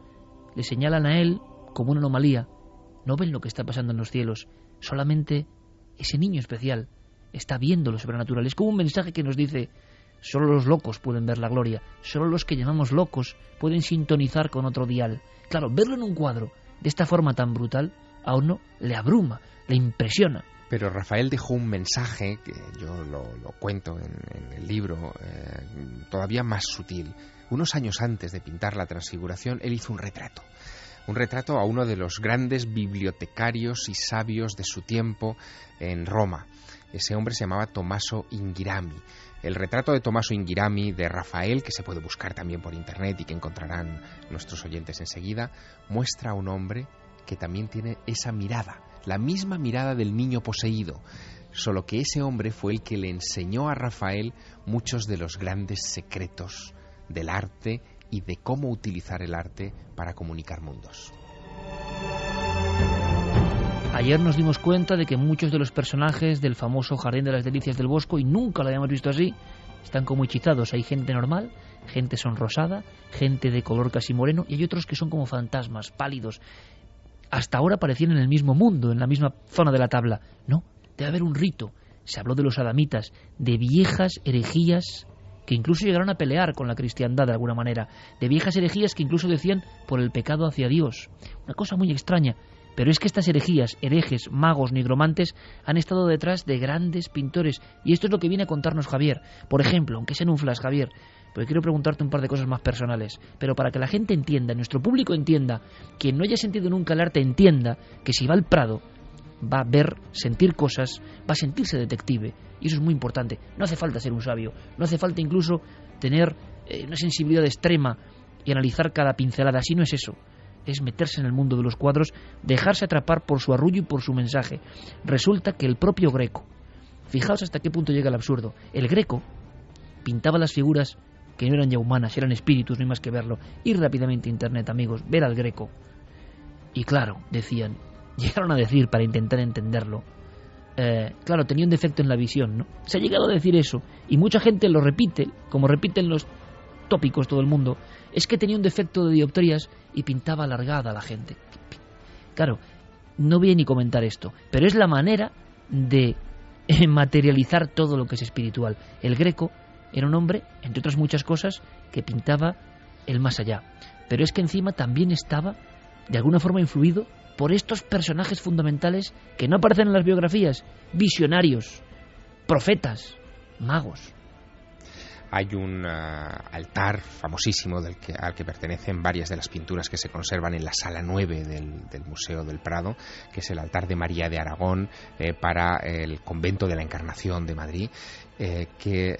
le señalan a él como una anomalía. No ven lo que está pasando en los cielos. Solamente ese niño especial está viendo lo sobrenatural. Es como un mensaje que nos dice: solo los locos pueden ver la gloria, solo los que llamamos locos pueden sintonizar con otro dial. Claro, verlo en un cuadro de esta forma tan brutal a uno le abruma, le impresiona. Pero Rafael dejó un mensaje, que yo lo cuento en el libro, todavía más sutil. Unos años antes de pintar la Transfiguración, él hizo un retrato a uno de los grandes bibliotecarios y sabios de su tiempo en Roma. Ese hombre se llamaba Tommaso Inghirami. El retrato de Tommaso Inghirami de Rafael, que se puede buscar también por internet y que encontrarán nuestros oyentes enseguida, muestra a un hombre que también tiene esa mirada, la misma mirada del niño poseído, solo que ese hombre fue el que le enseñó a Rafael muchos de los grandes secretos del arte y de cómo utilizar el arte para comunicar mundos. Ayer nos dimos cuenta de que muchos de los personajes del famoso Jardín de las Delicias del Bosco, y nunca lo habíamos visto así, están como hechizados. Hay gente normal, gente sonrosada, gente de color casi moreno, y hay otros que son como fantasmas, pálidos. Hasta ahora parecían en el mismo mundo, en la misma zona de la tabla. No, debe haber un rito. Se habló de los adamitas, de viejas herejías que incluso llegaron a pelear con la cristiandad de alguna manera, de viejas herejías que incluso decían por el pecado hacia Dios. Una cosa muy extraña. Pero es que estas herejías, herejes, magos, nigromantes, han estado detrás de grandes pintores. Y esto es lo que viene a contarnos Javier. Por ejemplo, aunque sea en un flash, Javier, porque quiero preguntarte un par de cosas más personales. Pero para que la gente entienda, nuestro público entienda, quien no haya sentido nunca el arte entienda que si va al Prado va a ver, sentir cosas, va a sentirse detective. Y eso es muy importante. No hace falta ser un sabio. No hace falta incluso tener una sensibilidad extrema y analizar cada pincelada. Así no es eso. Es meterse en el mundo de los cuadros, dejarse atrapar por su arrullo y por su mensaje. Resulta que el propio Greco, fijaos hasta qué punto llega el absurdo, el Greco pintaba las figuras que no eran ya humanas, eran espíritus, no hay más que verlo. Ir rápidamente a internet, amigos, ver al Greco. Y claro, decían, llegaron a decir, para intentar entenderlo, claro, tenía un defecto en la visión, ¿no? Se ha llegado a decir eso, y mucha gente lo repite, como repiten los tópicos todo el mundo, es que tenía un defecto de dioptrías y pintaba alargada a la gente. Claro, no voy a ni comentar esto, pero es la manera de materializar todo lo que es espiritual. El Greco era un hombre, entre otras muchas cosas, que pintaba el más allá, pero es que encima también estaba de alguna forma influido por estos personajes fundamentales que no aparecen en las biografías: visionarios, profetas, magos. Hay un altar famosísimo al que pertenecen varias de las pinturas que se conservan en la sala 9 del Museo del Prado, que es el altar de María de Aragón para el convento de la Encarnación de Madrid, que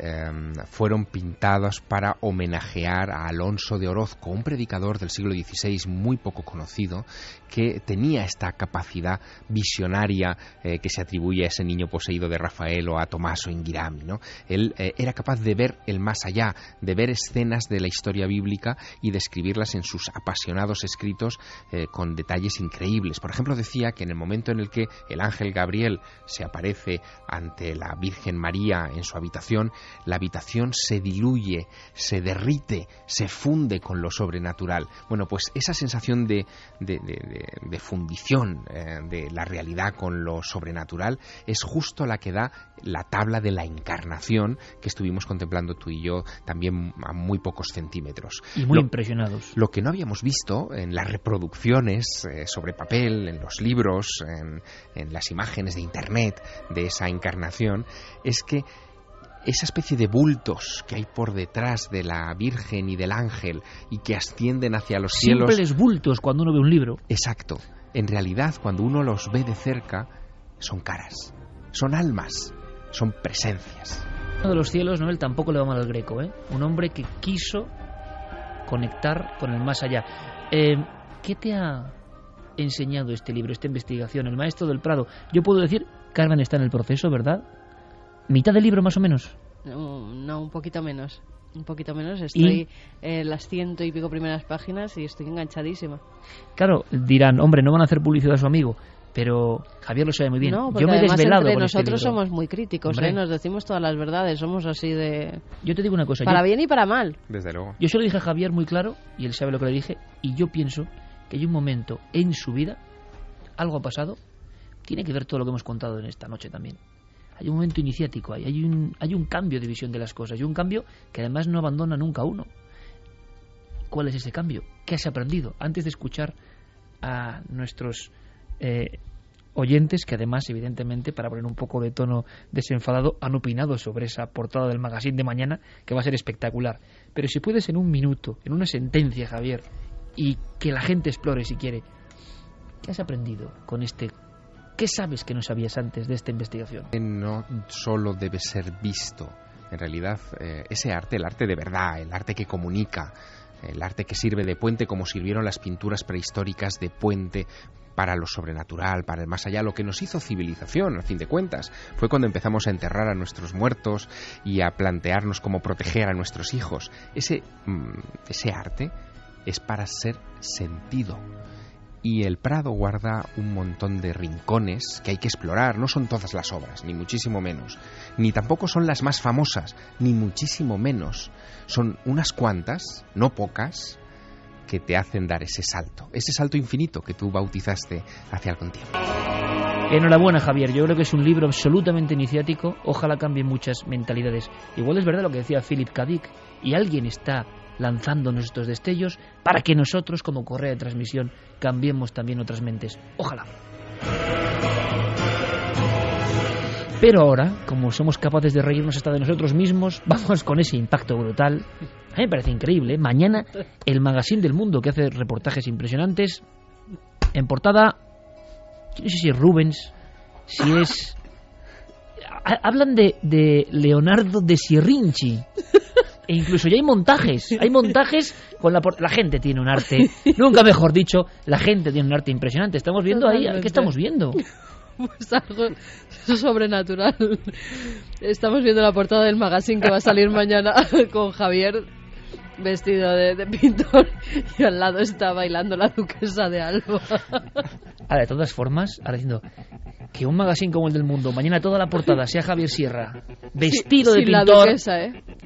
fueron pintados para homenajear a Alonso de Orozco, un predicador del siglo XVI muy poco conocido, que tenía esta capacidad visionaria que se atribuye a ese niño poseído de Rafael o a Tommaso Inghirami, ¿no? Él era capaz de ver el más allá, de ver escenas de la historia bíblica y de escribirlas en sus apasionados escritos con detalles increíbles. Por ejemplo, decía que en el momento en el que el ángel Gabriel se aparece ante la Virgen María en su habitación, la habitación se diluye, se derrite, se funde con lo sobrenatural. Bueno, pues esa sensación de fundición de la realidad con lo sobrenatural es justo la que da la tabla de la Encarnación que estuvimos contemplando tú y yo también a muy pocos centímetros. Y muy impresionados. Lo que no habíamos visto en las reproducciones sobre papel, en los libros, en las imágenes de internet de esa Encarnación, es que esa especie de bultos que hay por detrás de la Virgen y del ángel y que ascienden hacia los cielos... Simples bultos cuando uno ve un libro. Exacto. En realidad, cuando uno los ve de cerca, son caras, son almas, son presencias. Uno de los cielos, Noel, tampoco le va mal al Greco, ¿eh? Un hombre que quiso conectar con el más allá. ¿Qué te ha enseñado este libro, esta investigación? El maestro del Prado. Yo puedo decir, Carmen está en el proceso, ¿verdad? ¿Mitad del libro más o menos? No, un poquito menos. Un poquito menos. Estoy en las 100 y pico primeras páginas y estoy enganchadísima. Claro, dirán, hombre, no van a hacer publicidad a su amigo, pero Javier lo sabe muy bien. No, yo me he desvelado entre con nosotros este libro. Somos muy críticos, nos decimos todas las verdades, somos así de... Yo te digo una cosa. Para bien y para mal. Desde luego. Yo se lo dije a Javier muy claro, y él sabe lo que le dije, y yo pienso que hay un momento en su vida, algo ha pasado, tiene que ver todo lo que hemos contado en esta noche también. Hay un momento iniciático, hay un cambio de visión de las cosas, y un cambio que además no abandona nunca a uno. ¿Cuál es ese cambio? ¿Qué has aprendido? Antes de escuchar a nuestros oyentes, que además, evidentemente, para poner un poco de tono desenfadado, han opinado sobre esa portada del magazine de mañana, que va a ser espectacular. Pero si puedes en un minuto, en una sentencia, Javier, y que la gente explore si quiere, ¿qué has aprendido con este? ¿Qué sabes que no sabías antes de esta investigación? No solo debe ser visto, en realidad ese arte, el arte de verdad, el arte que comunica, el arte que sirve de puente como sirvieron las pinturas prehistóricas de puente para lo sobrenatural, para el más allá, lo que nos hizo civilización, al fin de cuentas, fue cuando empezamos a enterrar a nuestros muertos y a plantearnos cómo proteger a nuestros hijos. Ese arte es para ser sentido. Y el Prado guarda un montón de rincones que hay que explorar. No son todas las obras, ni muchísimo menos. Ni tampoco son las más famosas, ni muchísimo menos. Son unas cuantas, no pocas, que te hacen dar ese salto infinito que tú bautizaste hace algún tiempo. Enhorabuena, Javier. Yo creo que es un libro absolutamente iniciático. Ojalá cambien muchas mentalidades. Igual es verdad lo que decía Philip K. Dick, y alguien está lanzándonos estos destellos para que nosotros, como correa de transmisión, cambiemos también otras mentes. Ojalá. Pero ahora, como somos capaces de reírnos hasta de nosotros mismos, vamos con ese impacto brutal. A mí me parece increíble. Mañana, el Magazine del Mundo, que hace reportajes impresionantes, en portada, yo no sé si es Rubens, si es... Hablan de Leonardo de Sierrinchi. E incluso ya hay montajes con la gente tiene un arte, nunca mejor dicho, la gente tiene un arte impresionante. Estamos viendo ahí, ¿qué estamos viendo? Pues algo sobrenatural. Estamos viendo la portada del magazine que va a salir mañana con Javier vestido de pintor y al lado está bailando la duquesa de Alba. Ahora, de todas formas, ahora diciendo que un magazine como el del Mundo, mañana toda la portada sea Javier Sierra, vestido de pintor. La duquesa,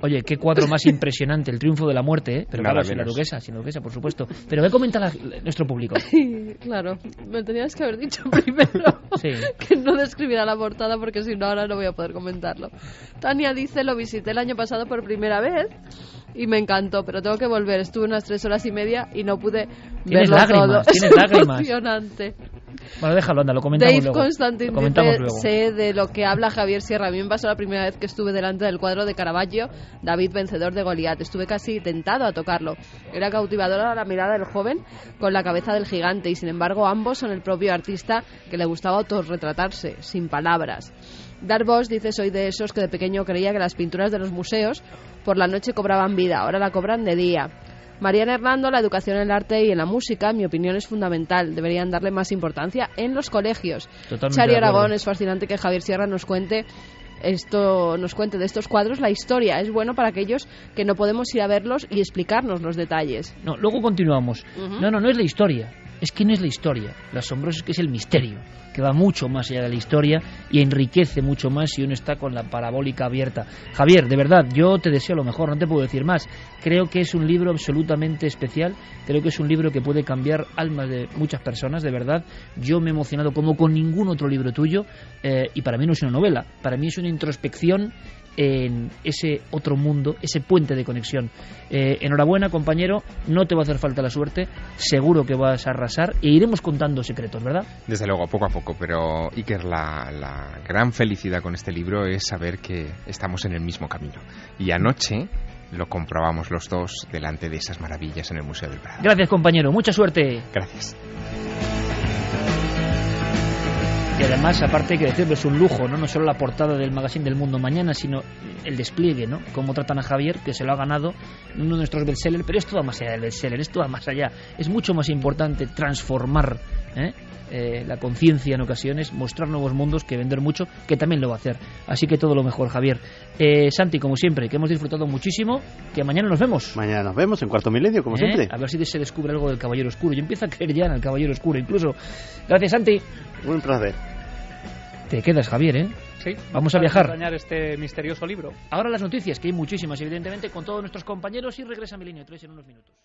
Oye, qué cuadro más impresionante, el triunfo de la muerte, ¿eh? Pero nada claro, sin la duquesa, por supuesto. Pero ¿qué comenta nuestro público? Claro, me tenías que haber dicho primero que no describiera la portada porque si no ahora no voy a poder comentarlo. Tania dice, lo visité el año pasado por primera vez y me encantó, pero tengo que volver. Estuve unas 3 horas y media y no pude verlo todo. Tienes lágrimas. Emocionante. Bueno, déjalo, anda, lo comentamos Dave luego. Constantin dice, sé de lo que habla Javier Sierra. A mí me pasó la primera vez que estuve delante del cuadro de Caravaggio, David vencedor de Goliat. Estuve casi tentado a tocarlo. Era cautivadora la mirada del joven con la cabeza del gigante y sin embargo ambos son el propio artista que le gustaba autorretratarse, sin palabras. Darbosh dice, soy de esos que de pequeño creía que las pinturas de los museos por la noche cobraban vida, ahora la cobran de día. Mariana Hernando, la educación en el arte y en la música, en mi opinión, es fundamental. Deberían darle más importancia en los colegios. Chari Aragón, es fascinante que Javier Sierra nos cuente de estos cuadros la historia. Es bueno para aquellos que no podemos ir a verlos y explicarnos los detalles. No, luego continuamos. No es la historia. Es que no es la historia. Lo asombroso es que es el misterio, que va mucho más allá de la historia y enriquece mucho más si uno está con la parabólica abierta. Javier, de verdad, yo te deseo lo mejor, no te puedo decir más. Creo que es un libro absolutamente especial, creo que es un libro que puede cambiar almas de muchas personas, de verdad. Yo me he emocionado como con ningún otro libro tuyo y para mí no es una novela, para mí es una introspección en ese otro mundo, ese puente de conexión. Enhorabuena, compañero, no te va a hacer falta la suerte, seguro que vas a arrasar e iremos contando secretos, ¿verdad? Desde luego, poco a poco, pero Iker, la gran felicidad con este libro es saber que estamos en el mismo camino. Y anoche lo comprobamos los dos delante de esas maravillas en el Museo del Prado. Gracias, compañero, mucha suerte. Gracias. Y además, aparte hay que decirlo, es un lujo, no solo la portada del magazine del Mundo mañana, sino el despliegue, ¿no? Cómo tratan a Javier, que se lo ha ganado uno de nuestros bestsellers, pero esto va más allá del bestseller, esto va más allá. Es mucho más importante transformar la conciencia en ocasiones, mostrar nuevos mundos, que vender mucho, que también lo va a hacer. Así que todo lo mejor, Javier. Santi, como siempre, que hemos disfrutado muchísimo, que mañana nos vemos. Mañana nos vemos en Cuarto Milenio, como siempre. A ver si se descubre algo del Caballero Oscuro. Yo empiezo a creer ya en el Caballero Oscuro, incluso. Gracias, Santi. Un placer. Te quedas, Javier, ¿eh? Sí. Vamos a viajar. Acompañar este misterioso libro. Ahora las noticias, que hay muchísimas, evidentemente, con todos nuestros compañeros, y regresa Milenio 3 en unos minutos.